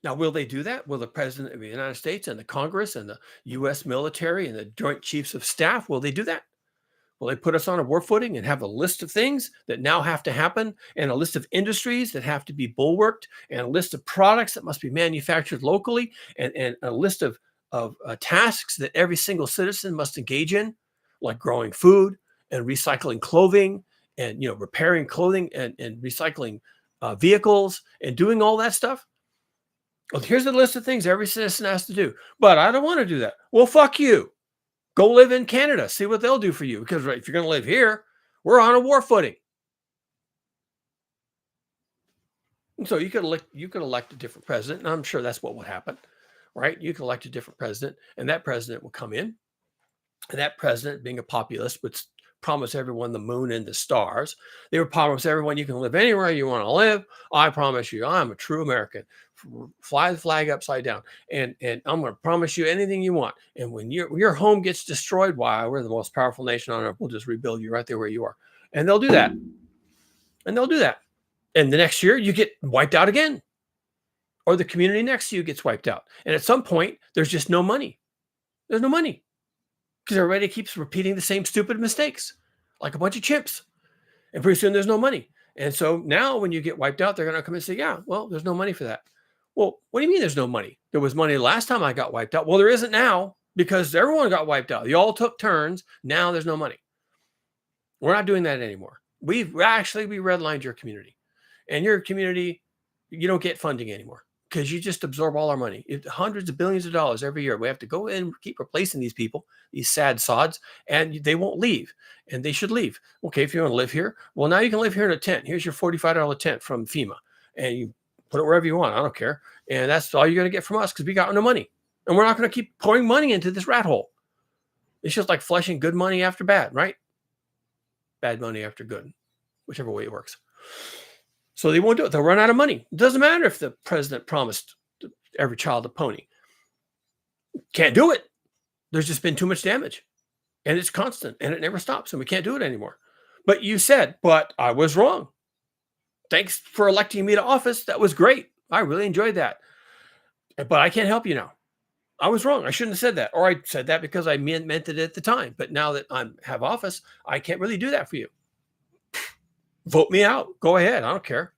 Now, will they do that? Will the President of the United States and the Congress and the U.S. military and the Joint Chiefs of Staff, will they do that? Will they put us on a war footing and have a list of things that now have to happen and a list of industries that have to be bulwarked and a list of products that must be manufactured locally and a list of tasks that every single citizen must engage in, like growing food and recycling clothing and repairing clothing and recycling vehicles and doing all that stuff? Well, here's the list of things every citizen has to do. But I don't want to do that. Well, fuck you. Go live in Canada. See what they'll do for you. Because if you're going to live here, we're on a war footing. And so you could elect a different president. And I'm sure that's what would happen, right? You could elect a different president, and that president will come in. And that president, being a populist, would promise everyone the moon and the stars. They would promise everyone you can live anywhere you want to live. I promise you, I'm a true American. Fly the flag upside down, and I'm going to promise you anything you want. And when your home gets destroyed, why, we're the most powerful nation on earth. We'll just rebuild you right there where you are. And they'll do that. And the next year you get wiped out again, or the community next to you gets wiped out. And at some point, there's just no money. There's no money. Because everybody keeps repeating the same stupid mistakes, like a bunch of chimps. And pretty soon there's no money. And so now when you get wiped out, they're going to come and say, yeah, well, there's no money for that. Well, what do you mean there's no money? There was money last time I got wiped out. Well, there isn't now because everyone got wiped out. You all took turns. Now there's no money. We're not doing that anymore. We redlined your community. And your community, you don't get funding anymore because you just absorb all our money. Hundreds of billions of dollars every year. We have to go in and keep replacing these people, these sad sods, and they won't leave. And they should leave. Okay, if you want to live here, well, now you can live here in a tent. Here's your $45 tent from FEMA. And you put it wherever you want. I don't care. And that's all you're going to get from us because we got no money. And we're not going to keep pouring money into this rat hole. It's just like flushing good money after bad, right? Bad money after good, whichever way it works. So they won't do it. They'll run out of money. It doesn't matter if the president promised every child a pony. Can't do it. There's just been too much damage. And it's constant. And it never stops. And we can't do it anymore. But you said, but I was wrong. Thanks for electing me to office. That was great. I really enjoyed that. But I can't help you now. I was wrong. I shouldn't have said that. Or I said that because I meant it at the time. But now that I have office, I can't really do that for you. Vote me out. Go ahead. I don't care.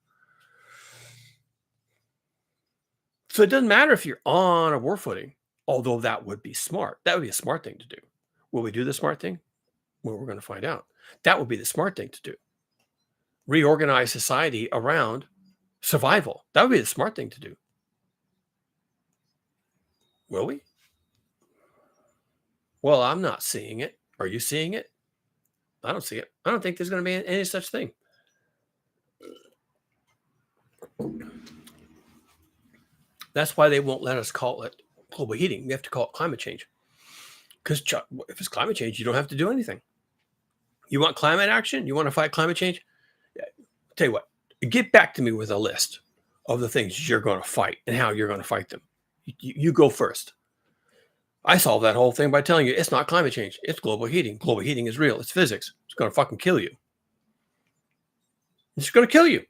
So it doesn't matter if you're on a war footing, although that would be smart. That would be a smart thing to do. Will we do the smart thing? Well, we're going to find out. That would be the smart thing to do. Reorganize society around Survival. That would be the smart thing to do. Will we? Well, I'm not seeing it. Are you seeing it? I don't see it. I don't think there's going to be any such thing. That's why they won't let us call it global heating. We have to call it climate change. Because if it's climate change, you don't have to do anything. You want climate action? You want to fight climate change? Yeah. Tell you what, get back to me with a list of the things you're going to fight and how you're going to fight them. You go first. I solved that whole thing by telling you it's not climate change. It's global heating. Global heating is real. It's physics. It's going to fucking kill you. It's going to kill you.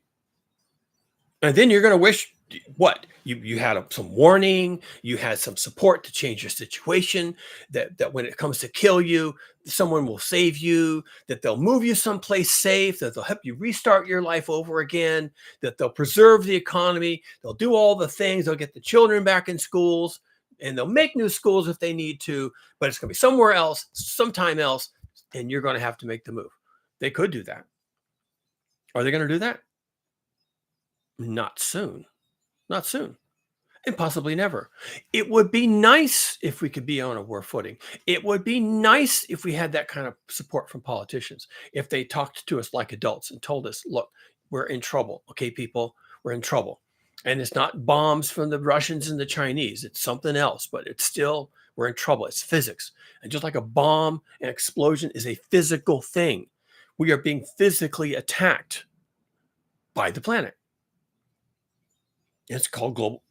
And then you're going to wish what? You had some warning, you had some support to change your situation, that when it comes to kill you, someone will save you, that they'll move you someplace safe, that they'll help you restart your life over again, that they'll preserve the economy, they'll do all the things, they'll get the children back in schools, and they'll make new schools if they need to, but it's going to be somewhere else, sometime else, and you're going to have to make the move. They could do that. Are they going to do that? Not soon. Not soon. And possibly never. It would be nice if we could be on a war footing. It would be nice if we had that kind of support from politicians, if they talked to us like adults and told us, look, we're in trouble. Okay, people, we're in trouble. And it's not bombs from the Russians and the Chinese. It's something else, but it's still, we're in trouble. It's physics. And just like a bomb, an explosion is a physical thing. We are being physically attacked by the planet. It's called global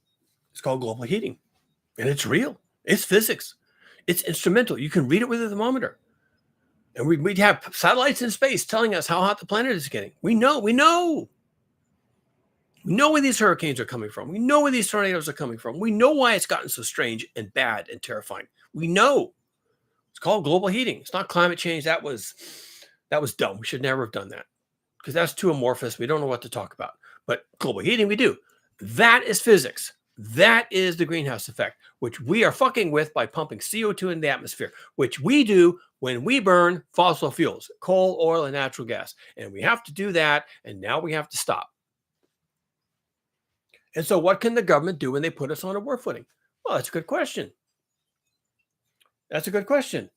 heating, and it's real. It's physics. It's instrumental. You can read it with a thermometer. And we'd have satellites in space telling us how hot the planet is getting. We know where these hurricanes are coming from. We know where these tornadoes are coming from. We know why it's gotten so strange and bad and terrifying. We know. It's called global heating. It's not climate change. That was dumb. We should never have done that because that's too amorphous. We don't know what to talk about. But global heating, we do. That is physics. That is the greenhouse effect, which we are fucking with by pumping CO2 in the atmosphere, which we do when we burn fossil fuels, coal, oil, and natural gas. And we have to do that, and now we have to stop. And so what can the government do when they put us on a war footing? Well, that's a good question. That's a good question.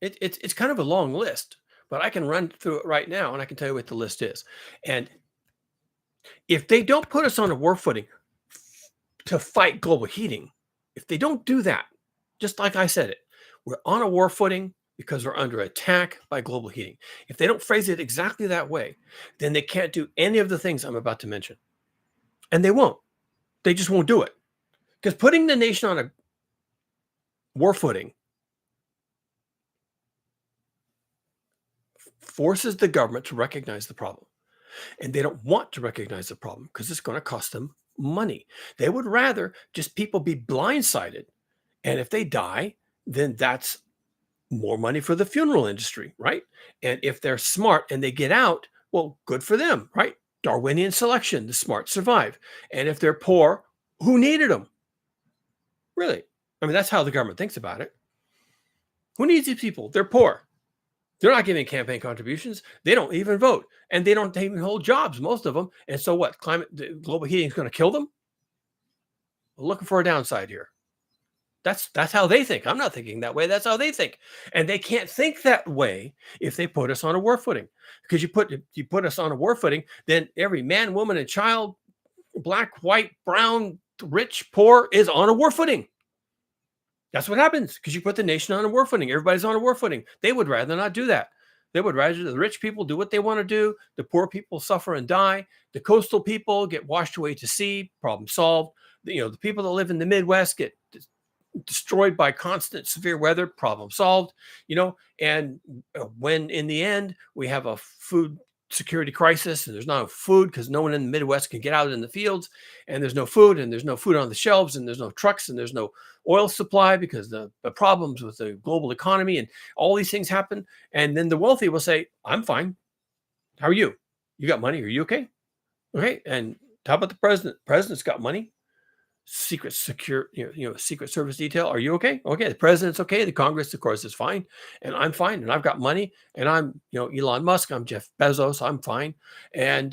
It's kind of a long list, but I can run through it right now, and I can tell you what the list is. And if they don't put us on a war footing to fight global heating, if they don't do that, just like I said it, we're on a war footing because we're under attack by global heating. If they don't phrase it exactly that way, then they can't do any of the things I'm about to mention. And they won't. They just won't do it. Because putting the nation on a war footing forces the government to recognize the problem. And they don't want to recognize the problem because it's going to cost them money. They would rather just people be blindsided. And if they die, then that's more money for the funeral industry, right? And if they're smart and they get out, well, good for them, right? Darwinian selection, the smart survive. And if they're poor, who needed them? Really? I mean, that's how the government thinks about it. Who needs these people? They're poor. They're not giving campaign contributions. They don't even vote. And they don't even hold jobs, most of them. And so what? Global heating is going to kill them? We're looking for a downside here. That's how they think. I'm not thinking that way. That's how they think. And they can't think that way if they put us on a war footing. Because you put us on a war footing, then every man, woman, and child, black, white, brown, rich, poor, is on a war footing. That's what happens because you put the nation on a war footing. Everybody's on a war footing. They would rather not do that. They would rather the rich people do what they want to do. The poor people suffer and die. The coastal people get washed away to sea. Problem solved. The people that live in the Midwest get destroyed by constant severe weather. Problem solved. And when in the end we have a food security crisis and there's no food because no one in the Midwest can get out in the fields, and there's no food on the shelves, and there's no trucks, and there's no oil supply because the problems with the global economy and all these things happen. And then the wealthy will say, I'm fine. How are you? You got money? Are you okay? Okay. And how about the president? President's got money. Secret service detail. Are you okay? Okay. The president's okay. The Congress, of course, is fine. And I'm fine. And I've got money. And I'm, Elon Musk. I'm Jeff Bezos. I'm fine. And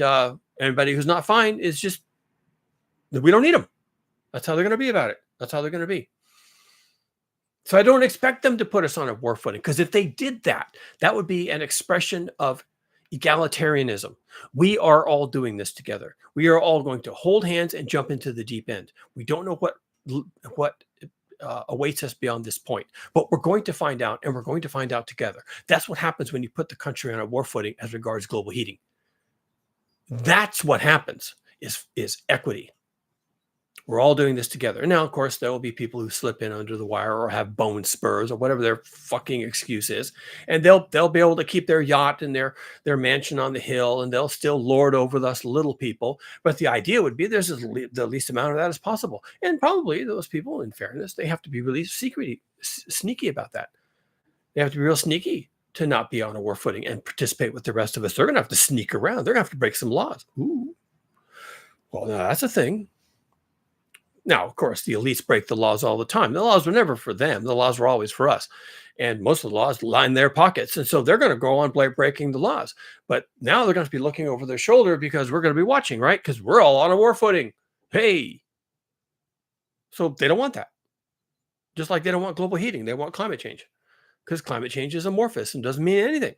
Anybody who's not fine is just, we don't need them. That's how they're going to be about it. That's how they're going to be. So I don't expect them to put us on a war footing, because if they did that, that would be an expression of egalitarianism. We are all doing this together. We are all going to hold hands and jump into the deep end. We don't know what awaits us beyond this point, but we're going to find out, and we're going to find out together. That's what happens when you put the country on a war footing as regards global heating. That's what happens, is equity. We're all doing this together. And now, of course, there will be people who slip in under the wire or have bone spurs or whatever their fucking excuse is, and they'll be able to keep their yacht and their mansion on the hill, and they'll still lord over us little people. But the idea would be there's the least amount of that as possible. And probably those people, in fairness, they have to be really sneaky about that. They have to be real sneaky to not be on a war footing and participate with the rest of us. They're going to have to sneak around. They're going to have to break some laws. Ooh. Well, now that's a thing. Now, of course, the elites break the laws all the time. The laws were never for them. The laws were always for us. And most of the laws line their pockets. And so they're going to go on breaking the laws. But now they're going to be looking over their shoulder because we're going to be watching, right? Because we're all on a war footing. Hey. So they don't want that. Just like they don't want global heating. They want climate change. Because climate change is amorphous and doesn't mean anything.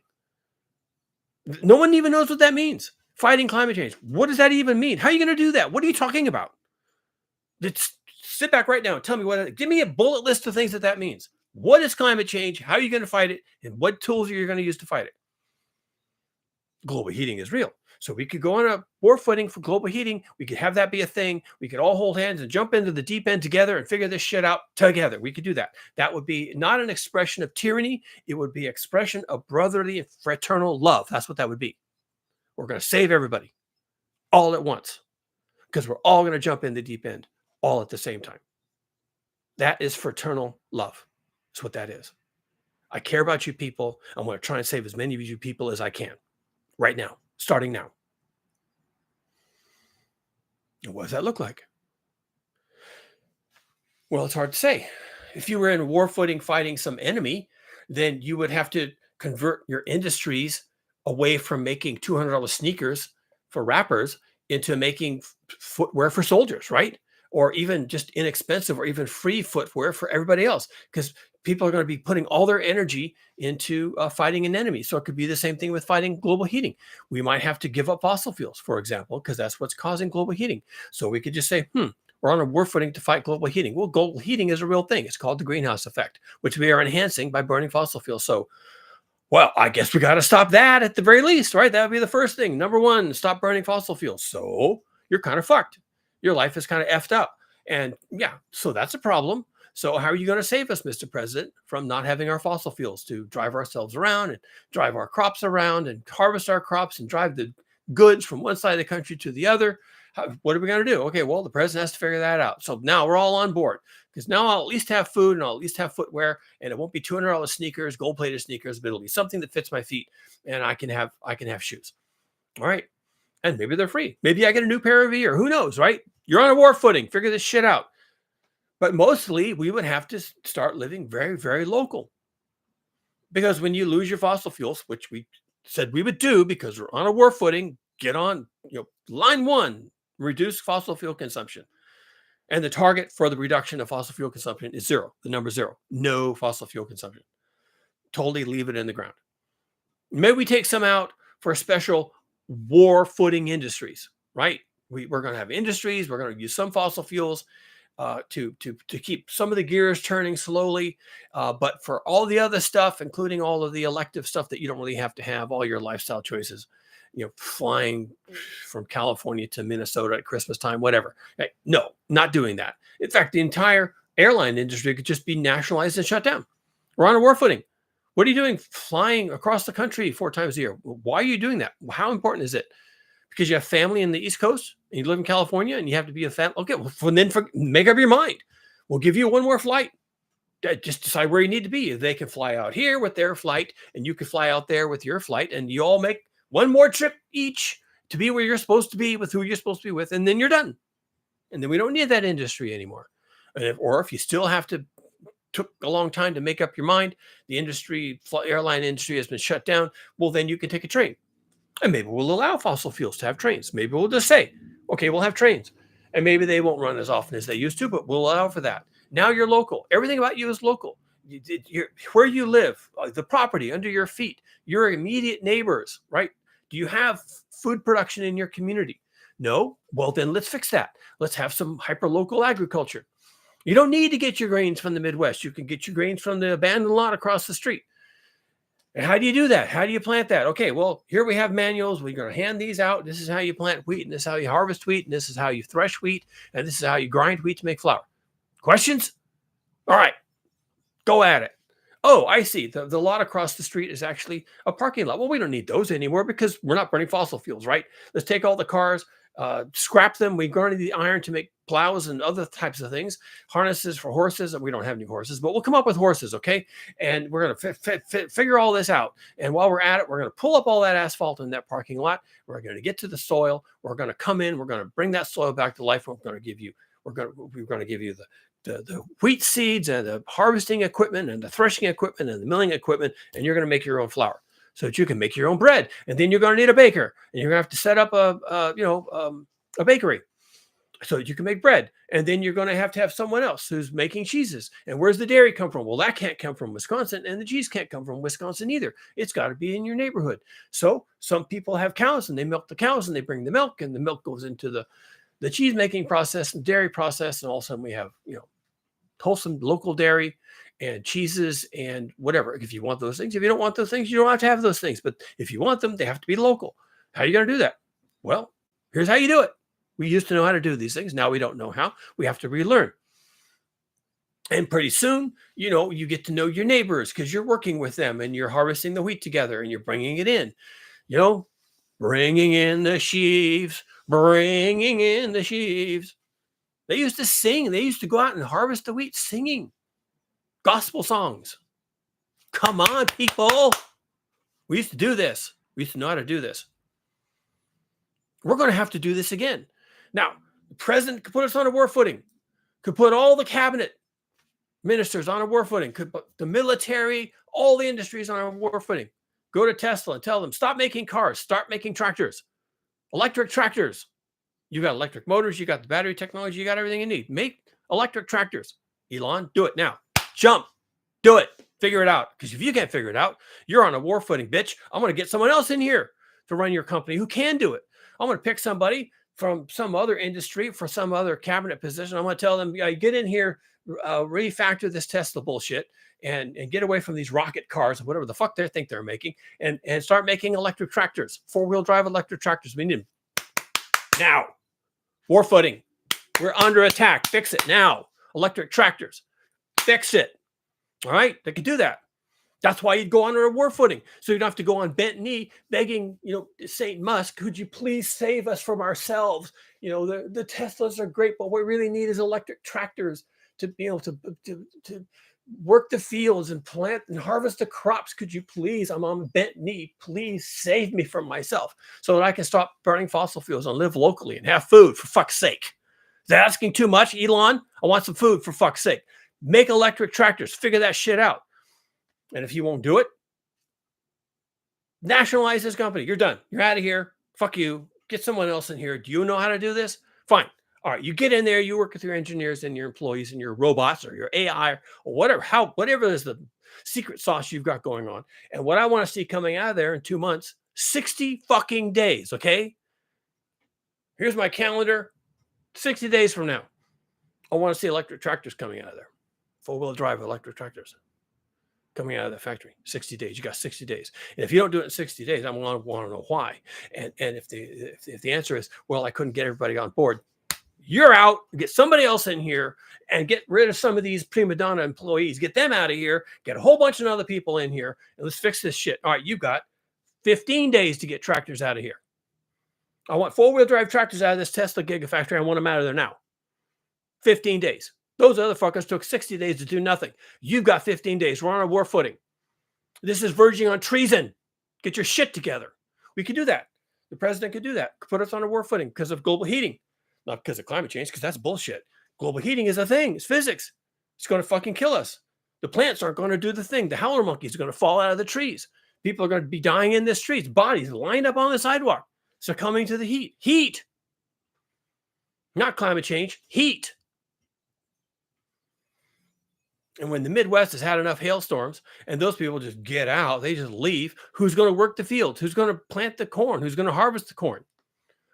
No one even knows what that means. Fighting climate change. What does that even mean? How are you going to do that? What are you talking about? Just sit back right now and tell me give me a bullet list of things that means. What is climate change? How are you going to fight it? And what tools are you going to use to fight it? Global heating is real. So we could go on a war footing for global heating. We could have that be a thing. We could all hold hands and jump into the deep end together and figure this shit out together. We could do that. That would be not an expression of tyranny. It would be expression of brotherly and fraternal love. That's what that would be. We're going to save everybody all at once, because we're all going to jump in the deep end all at the same time. That is fraternal love. That's what that is. I care about you people. I'm going to try and save as many of you people as I can right now, starting now. And what does that look like? Well, it's hard to say. If you were in war footing fighting some enemy, then you would have to convert your industries away from making $200 sneakers for rappers into making footwear for soldiers, right? Or even just inexpensive or even free footwear for everybody else, because people are going to be putting all their energy into fighting an enemy. So it could be the same thing with fighting global heating. We might have to give up fossil fuels, for example, because that's what's causing global heating. So we could just say, we're on a war footing to fight global heating. Well, global heating is a real thing. It's called the greenhouse effect, which we are enhancing by burning fossil fuels. So, well, I guess we got to stop that at the very least, right? That would be the first thing. Number one, stop burning fossil fuels. So you're kind of fucked. Your life is kind of effed up. And yeah, so that's a problem. So how are you going to save us, Mr. President, from not having our fossil fuels to drive ourselves around and drive our crops around and harvest our crops and drive the goods from one side of the country to the other? What are we going to do? Okay, well, the president has to figure that out. So now we're all on board, because now I'll at least have food and I'll at least have footwear, and it won't be $200 sneakers, gold-plated sneakers, but it'll be something that fits my feet, and I can have shoes. All right. And maybe they're free. Maybe I get a new pair of ear. Who knows, right? You're on a war footing. Figure this shit out. But mostly we would have to start living very, very local. Because when you lose your fossil fuels, which we said we would do because we're on a war footing, get on, line one, reduce fossil fuel consumption. And the target for the reduction of fossil fuel consumption is zero, the number zero. No fossil fuel consumption. Totally leave it in the ground. Maybe we take some out for special war footing industries, right? We're going to have industries. We're going to use some fossil fuels to keep some of the gears turning slowly. But for all the other stuff, including all of the elective stuff that you don't really have to have, all your lifestyle choices, flying from California to Minnesota at Christmas time, whatever. No, not doing that. In fact, the entire airline industry could just be nationalized and shut down. We're on a war footing. What are you doing flying across the country 4 times a year? Why are you doing that? How important is it? Because you have family in the East Coast and you live in California and you have to be a family. Okay, well, make up your mind. We'll give you one more flight. Just decide where you need to be. They can fly out here with their flight and you can fly out there with your flight, and you all make one more trip each to be where you're supposed to be with who you're supposed to be with, and then you're done. And then we don't need that industry anymore. Or if you still have to took a long time to make up your mind, the airline industry has been shut down, well, then you can take a train. And maybe we'll allow fossil fuels to have trains. Maybe we'll just say, okay, we'll have trains. And maybe they won't run as often as they used to, but we'll allow for that. Now you're local. Everything about you is local. Where you live, the property under your feet, your immediate neighbors, right? Do you have food production in your community? No? Well, then let's fix that. Let's have some hyper-local agriculture. You don't need to get your grains from the Midwest. You can get your grains from the abandoned lot across the street. And how do you do that? How do you plant that? Okay, well, here we have manuals. We're going to hand these out. This is how you plant wheat, and this is how you harvest wheat, and this is how you thresh wheat, and this is how you grind wheat to make flour. Questions? All right, go at it. Oh, I see. The lot across the street is actually a parking lot. Well, we don't need those anymore because we're not burning fossil fuels, right? Let's take all the cars, scrap them. We grind the iron to make plows and other types of things, harnesses for horses. We don't have any horses, but we'll come up with horses, okay? And we're going to figure all this out. And while we're at it, we're going to pull up all that asphalt in that parking lot. We're going to get to the soil. We're going to come in. We're going to bring that soil back to life. We're going to give you the wheat seeds and the harvesting equipment and the threshing equipment and the milling equipment, and you're going to make your own flour so that you can make your own bread. And then you're going to need a baker, and you're going to have to set up a bakery so that you can make bread. And then you're going to have someone else who's making cheeses. And where's the dairy come from? Well, that can't come from Wisconsin, and the cheese can't come from Wisconsin either. It's got to be in your neighborhood. So some people have cows, and they milk the cows, and they bring the milk, and the milk goes into the cheese making process and dairy process. And all of a sudden we have, wholesome local dairy and cheeses and whatever. If you want those things, if you don't want those things, you don't have to have those things. But if you want them, they have to be local. How are you going to do that? Well, here's how you do it. We used to know how to do these things. Now we don't know how. We have to relearn. And pretty soon, you get to know your neighbors because you're working with them and you're harvesting the wheat together and you're bringing it in, bringing in the sheaves, bringing in the sheaves. They used to sing. They used to go out and harvest the wheat singing gospel songs. Come on, people. We used to do this. We used to know how to do this. We're going to have to do this again. Now, the president could put us on a war footing, could put all the cabinet ministers on a war footing, could put the military, all the industries on a war footing. Go to Tesla and tell them, stop making cars, start making tractors, electric tractors. You got electric motors, you got the battery technology, you got everything you need. Make electric tractors. Elon, do it now. Jump. Do it. Figure it out. Because if you can't figure it out, you're on a war footing, bitch. I'm going to get someone else in here to run your company who can do it. I'm going to pick somebody from some other industry for some other cabinet position. I'm going to tell them, get in here, refactor this Tesla bullshit and get away from these rocket cars or whatever the fuck they think they're making and start making electric tractors, four-wheel drive electric tractors. We need them now. War footing. We're under attack. Fix it now. Electric tractors. Fix it. All right? They could do that. That's why you'd go under a war footing. So you don't have to go on bent knee begging, St. Musk, could you please save us from ourselves? The Teslas are great, but what we really need is electric tractors to be able to work the fields and plant and harvest the crops. Could you please, I'm on bent knee, please save me from myself so that I can stop burning fossil fuels and live locally and have food, for fuck's sake. Is that asking too much, Elon? I want some food, for fuck's sake. Make electric tractors. Figure that shit out. And if you won't do it, nationalize this company. You're done. You're out of here. Fuck you. Get someone else in here. Do you know how to do this? Fine. All right, you get in there, you work with your engineers and your employees and your robots or your AI or whatever is the secret sauce you've got going on. And what I want to see coming out of there in 2 months, 60 fucking days, okay? Here's my calendar, 60 days from now. I want to see electric tractors coming out of there, four-wheel drive electric tractors coming out of the factory. 60 days. You got 60 days. And if you don't do it in 60 days, I'm going to want to know why. And if the answer is, well, I couldn't get everybody on board, you're out. Get somebody else in here and get rid of some of these prima donna employees. Get them out of here. Get a whole bunch of other people in here and let's fix this shit. All right, you've got 15 days to get tractors out of here. I want four-wheel drive tractors out of this Tesla Gigafactory. I want them out of there now. 15 days. Those other fuckers took 60 days to do nothing. You've got 15 days. We're on a war footing. This is verging on treason. Get your shit together. We could do that. The president could do that. Could put us on a war footing because of global heating. Not because of climate change, because that's bullshit. Global heating is a thing. It's physics. It's going to fucking kill us. The plants aren't going to do the thing. The howler monkeys are going to fall out of the trees People are going to be dying in the streets, bodies lined up on the sidewalk, succumbing to the heat. Heat, not climate change, heat. And when the Midwest has had enough hailstorms and those people just get out, they just leave, who's going to work the fields? Who's going to plant the corn? Who's going to harvest the corn?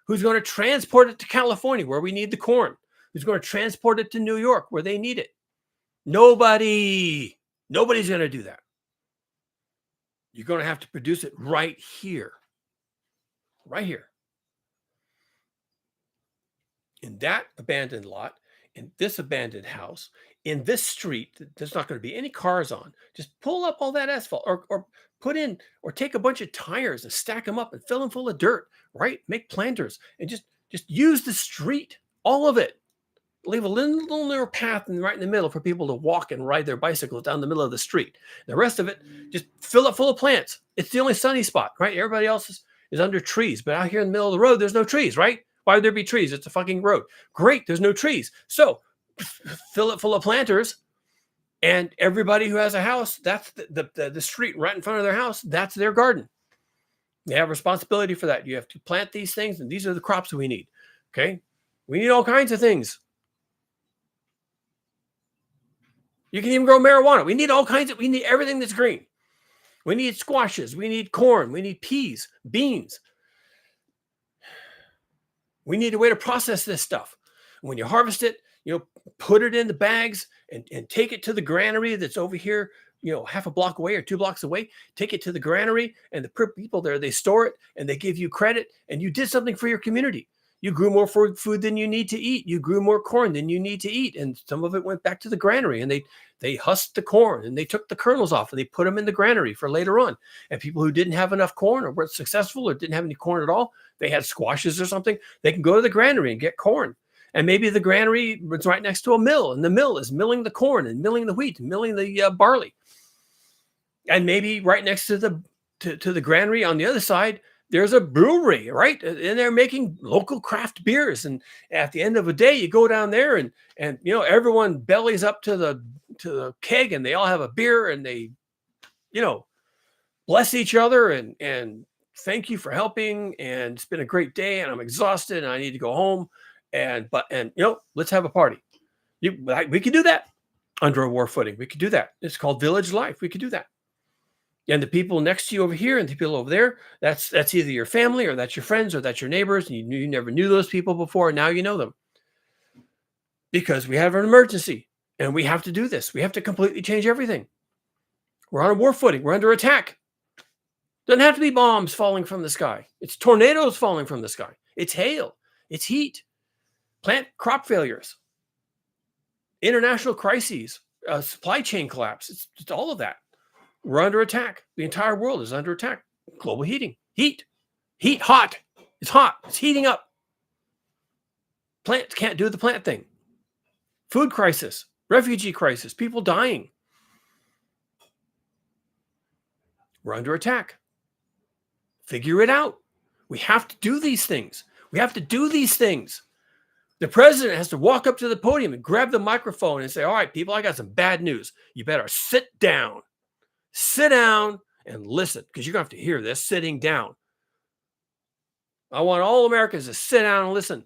Who's going to transport it to California where we need the corn? Who's going to transport it to New York where they need it? Nobody. Nobody's going to do that. You're going to have to produce it right here. Right here. In that abandoned lot, in this abandoned house, in this street that there's not going to be any cars on. Just pull up all that asphalt or put in or take a bunch of tires and stack them up and fill them full of dirt, right? Make planters and just use the street, all of it. Leave a little narrow path right in the middle for people to walk and ride their bicycles down the middle of the street. The rest of it, just fill it full of plants. It's the only sunny spot, right? Everybody else is under trees, but out here in the middle of the road, there's no trees, right? Why would there be trees? It's a fucking road. Great, there's no trees. So fill it full of planters, and everybody who has a house, that's the street right in front of their house, that's their garden. They have responsibility for that. You have to plant these things, and these are the crops we need. Okay? We need all kinds of things. You can even grow marijuana. We need all kinds of, we need everything that's green. We need squashes. We need corn. We need peas, beans. We need a way to process this stuff. When you harvest it, put it in the bags and take it to the granary that's over here, half a block away or 2 blocks away. Take it to the granary, and the people there, they store it and they give you credit, and you did something for your community. You grew more food than you need to eat. You grew more corn than you need to eat. And some of it went back to the granary, and they husked the corn and they took the kernels off and they put them in the granary for later on. And people who didn't have enough corn or weren't successful or didn't have any corn at all, they had squashes or something, they can go to the granary and get corn. And maybe the granary was right next to a mill, and the mill is milling the corn and milling the wheat and milling the barley. And maybe right next to the granary on the other side, there's a brewery, right? And they're making local craft beers. And at the end of the day, you go down there and everyone bellies up to the keg, and they all have a beer, and they, bless each other and thank you for helping. And it's been a great day, and I'm exhausted and I need to go home. And let's have a party. We could do that under a war footing. We could do that. It's called village life. We could do that. And the people next to you over here and the people over there, that's either your family or that's your friends or that's your neighbors. And you never knew those people before, and now you know them. Because we have an emergency and we have to do this. We have to completely change everything. We're on a war footing. We're under attack. Doesn't have to be bombs falling from the sky. It's tornadoes falling from the sky. It's hail. It's heat. Plant crop failures. International crises. Supply chain collapse. It's all of that. We're under attack. The entire world is under attack. Global heating. Heat, hot. It's hot. It's heating up. Plants can't do the plant thing. Food crisis. Refugee crisis. People dying. We're under attack. Figure it out. We have to do these things. We have to do these things. The president has to walk up to the podium and grab the microphone and say, all right, people, I got some bad news. You better sit down. Sit down and listen, because you're going to have to hear this sitting down. I want all Americans to sit down and listen.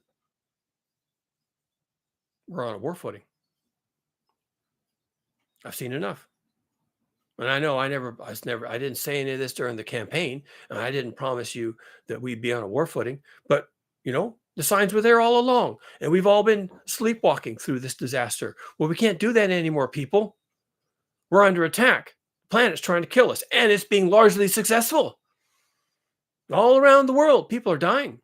We're on a war footing. I've seen enough. And I know I didn't say any of this during the campaign, and I didn't promise you that we'd be on a war footing, but the signs were there all along, and we've all been sleepwalking through this disaster. Well, we can't do that anymore, people. We're under attack. The planet's trying to kill us, and it's being largely successful. All around the world, people are dying.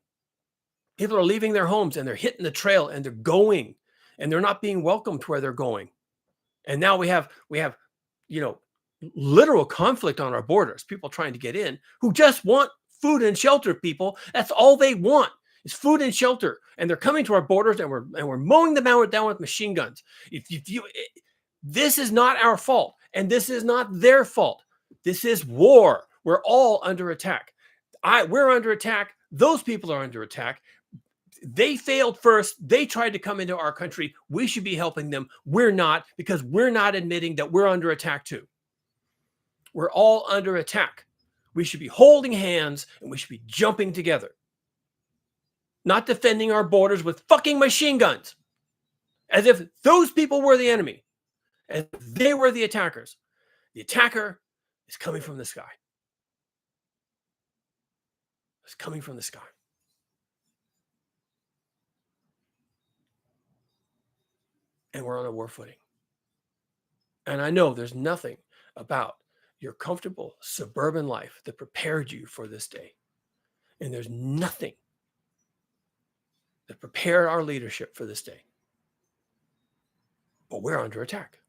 People are leaving their homes, and they're hitting the trail, and they're going, and they're not being welcomed where they're going. And now we have literal conflict on our borders, people trying to get in who just want food and shelter, people. That's all they want is food and shelter. And they're coming to our borders, and we're mowing them down with machine guns. This is not our fault, and this is not their fault. This is war. We're all under attack. We're under attack. Those people are under attack. They failed first. They tried to come into our country. We should be helping them. We're not, because we're not admitting that we're under attack too. We're all under attack. We should be holding hands and we should be jumping together, not defending our borders with fucking machine guns, as if those people were the enemy, as if they were the attackers. The attacker is coming from the sky. It's coming from the sky. And we're on a war footing. And I know there's nothing about your comfortable suburban life that prepared you for this day. And there's nothing that prepared our leadership for this day. But we're under attack.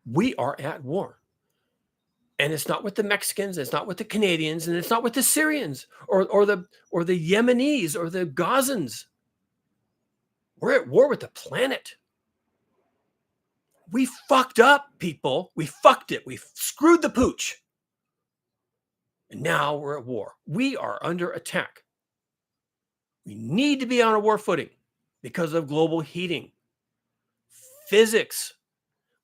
We are at war. And it's not with the Mexicans, it's not with the Canadians, and it's not with the Syrians or the Yemenis or the Gazans. We're at war with the planet. We fucked up, people. We fucked it. We screwed the pooch. And now we're at war. We are under attack. We need to be on a war footing because of global heating. Physics.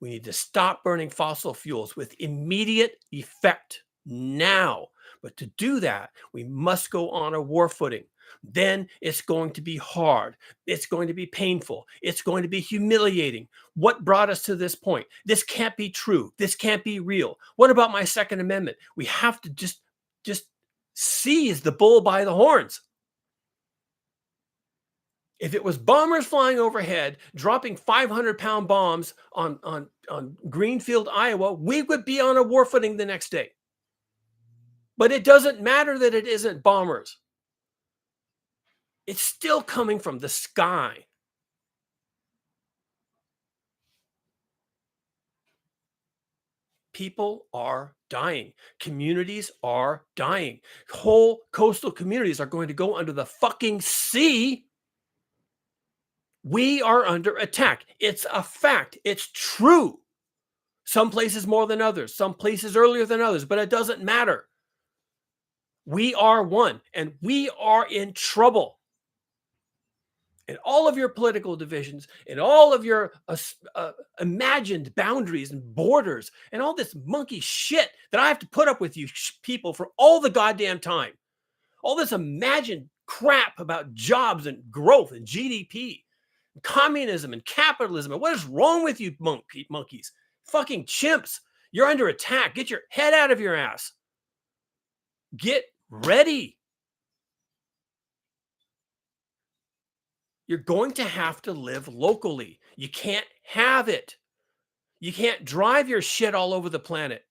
We need to stop burning fossil fuels with immediate effect now. But to do that, we must go on a war footing. Then it's going to be hard. It's going to be painful. It's going to be humiliating. What brought us to this point? This can't be true. This can't be real. What about my Second Amendment? We have to just seize the bull by the horns. If it was bombers flying overhead, dropping 500-pound bombs on Greenfield, Iowa, we would be on a war footing the next day. But it doesn't matter that it isn't bombers. It's still coming from the sky. People are dying. Communities are dying. Whole coastal communities are going to go under the fucking sea. We are under attack. It's a fact. It's true. Some places more than others, some places earlier than others, but it doesn't matter. We are one, and we are in trouble. And all of your political divisions and all of your imagined boundaries and borders and all this monkey shit that I have to put up with you people for all the goddamn time. All this imagined crap about jobs and growth and GDP, and communism and capitalism. And what is wrong with you monkeys? Fucking chimps. You're under attack. Get your head out of your ass. Get ready. You're going to have to live locally. You can't have it. You can't drive your shit all over the planet.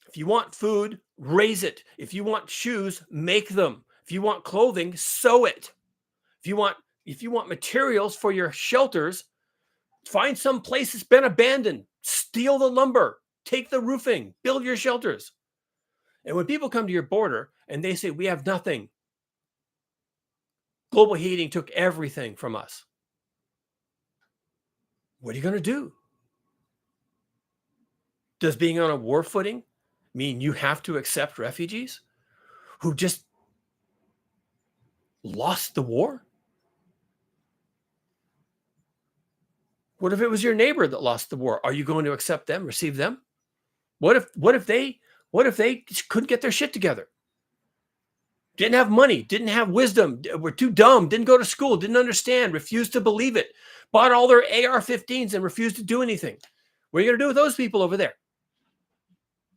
If you want food, raise it. If you want shoes, make them. If you want clothing, sew it. If you want materials for your shelters, find some place that's been abandoned. Steal the lumber. Take the roofing. Build your shelters. And when people come to your border and they say, we have nothing, global heating took everything from us, what are you going to do? Does being on a war footing mean you have to accept refugees who just lost the war? What if it was your neighbor that lost the war? Are you going to accept them, receive them? What if they couldn't get their shit together? Didn't have money, didn't have wisdom, were too dumb, didn't go to school, didn't understand, refused to believe it, bought all their AR-15s and refused to do anything. What are you going to do with those people over there?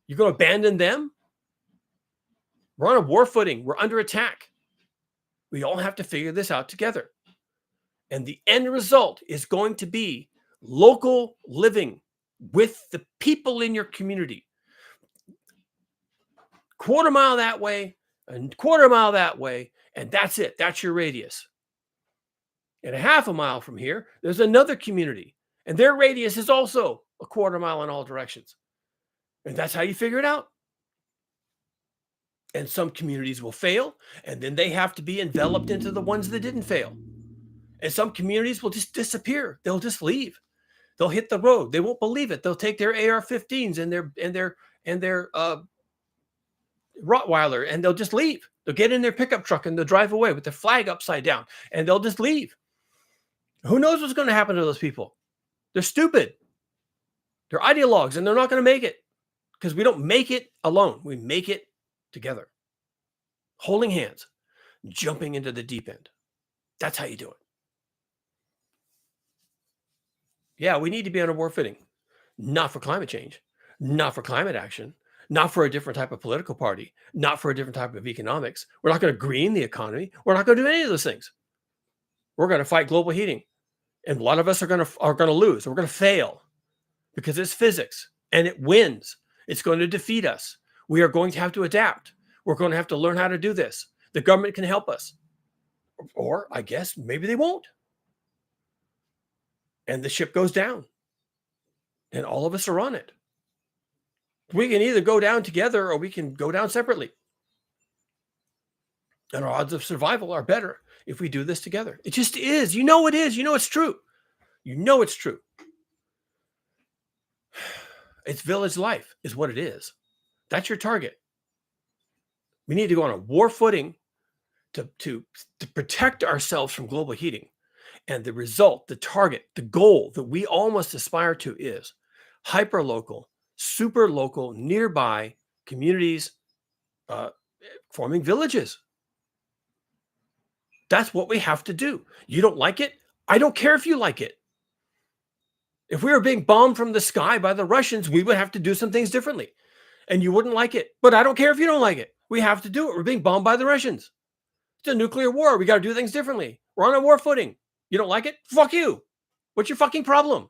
You're going to abandon them? We're on a war footing. We're under attack. We all have to figure this out together. And the end result is going to be local living with the people in your community. Quarter mile that way, a quarter mile that way, and that's it. That's your radius. And a half a mile from here, there's another community, and their radius is also a quarter mile in all directions. And that's how you figure it out. And some communities will fail, and then they have to be enveloped into the ones that didn't fail. And some communities will just disappear. They'll just leave. They'll hit the road. They won't believe it. They'll take their AR-15s and their Rottweiler, and they'll just leave. They'll get in their pickup truck and they'll drive away with their flag upside down, and they'll just leave. Who knows what's going to happen to those people? They're stupid. They're ideologues, and they're not going to make it. because we don't make it alone. We make it together, holding hands, jumping into the deep end. That's how you do it. Yeah, we need to be on a war footing, not for climate change, not for climate action, not for a different type of political party, not for a different type of economics. We're not going to green the economy. We're not going to do any of those things. We're going to fight global heating, and a lot of us are going to lose. We're going to fail because it's physics and it wins. It's going to defeat us. We are going to have to adapt. We're going to have to learn how to do this. The government can help us, or I guess maybe they won't. And the ship goes down, and all of us are on it. We can either go down together or we can go down separately. And our odds of survival are better if we do this together. It just is. You know it is. You know it's true. You know it's true. It's village life is what it is. That's your target. We need to go on a war footing to protect ourselves from global heating. And the result, the target, the goal that we all must aspire to is hyper-local, super local, nearby communities forming villages. That's what we have to do. You don't like it? I don't care if you like it. If we were being bombed from the sky by the Russians, we would have to do some things differently. And you wouldn't like it. But I don't care if you don't like it. We have to do it. We're being bombed by the Russians. It's a nuclear war. We got to do things differently. We're on a war footing. You don't like it? Fuck you. What's your fucking problem?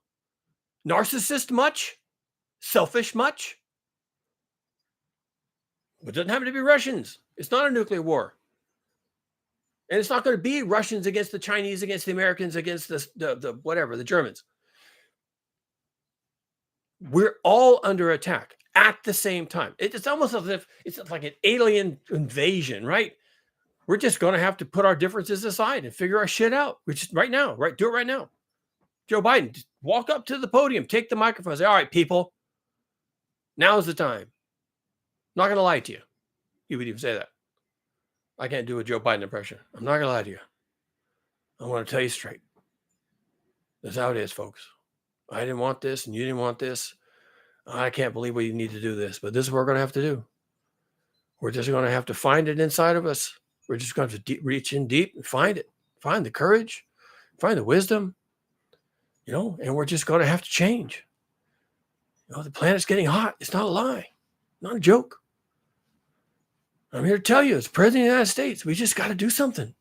Narcissist much? Selfish much? It doesn't have to be Russians. It's not a nuclear war. And it's not going to be Russians against the Chinese, against the Americans, against the Germans. We're all under attack at the same time. It's almost as if it's like an alien invasion, right? We're just going to have to put our differences aside and figure our shit out. Which is right now, right? Do it right now. Joe Biden, just walk up to the podium, take the microphone, say, all right, people, now's the time. I'm not going to lie to you. You would even say that. I can't do a Joe Biden impression. I'm not going to lie to you. I want to tell you straight. That's how it is, folks. I didn't want this and you didn't want this. I can't believe we need to do this, but this is what we're going to have to do. We're just going to have to find it inside of us. We're just going to reach in deep and find it. Find the courage, find the wisdom, and we're just going to have to change. The planet's getting hot. It's not a lie, not a joke. I'm here to tell you, as President of the United States, we just got to do something.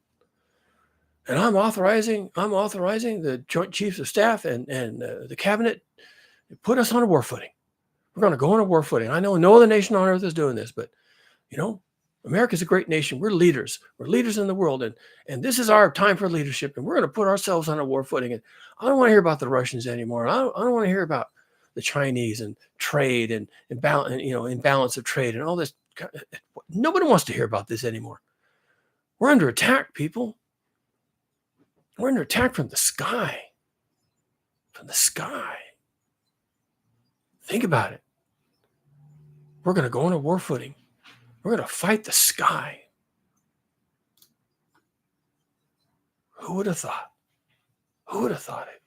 And I'm authorizing the Joint Chiefs of Staff and the cabinet to put us on a war footing. We're going to go on a war footing. I know no other nation on earth is doing this, but America's a great nation. We're leaders. We're leaders in the world, and this is our time for leadership. And we're going to put ourselves on a war footing. And I don't want to hear about the Russians anymore. I don't want to hear about the Chinese and trade and imbalance of trade and all this. Nobody wants to hear about this anymore. We're under attack, people. We're under attack from the sky. From the sky. Think about it. We're going to go on a war footing. We're going to fight the sky. Who would have thought? Who would have thought it?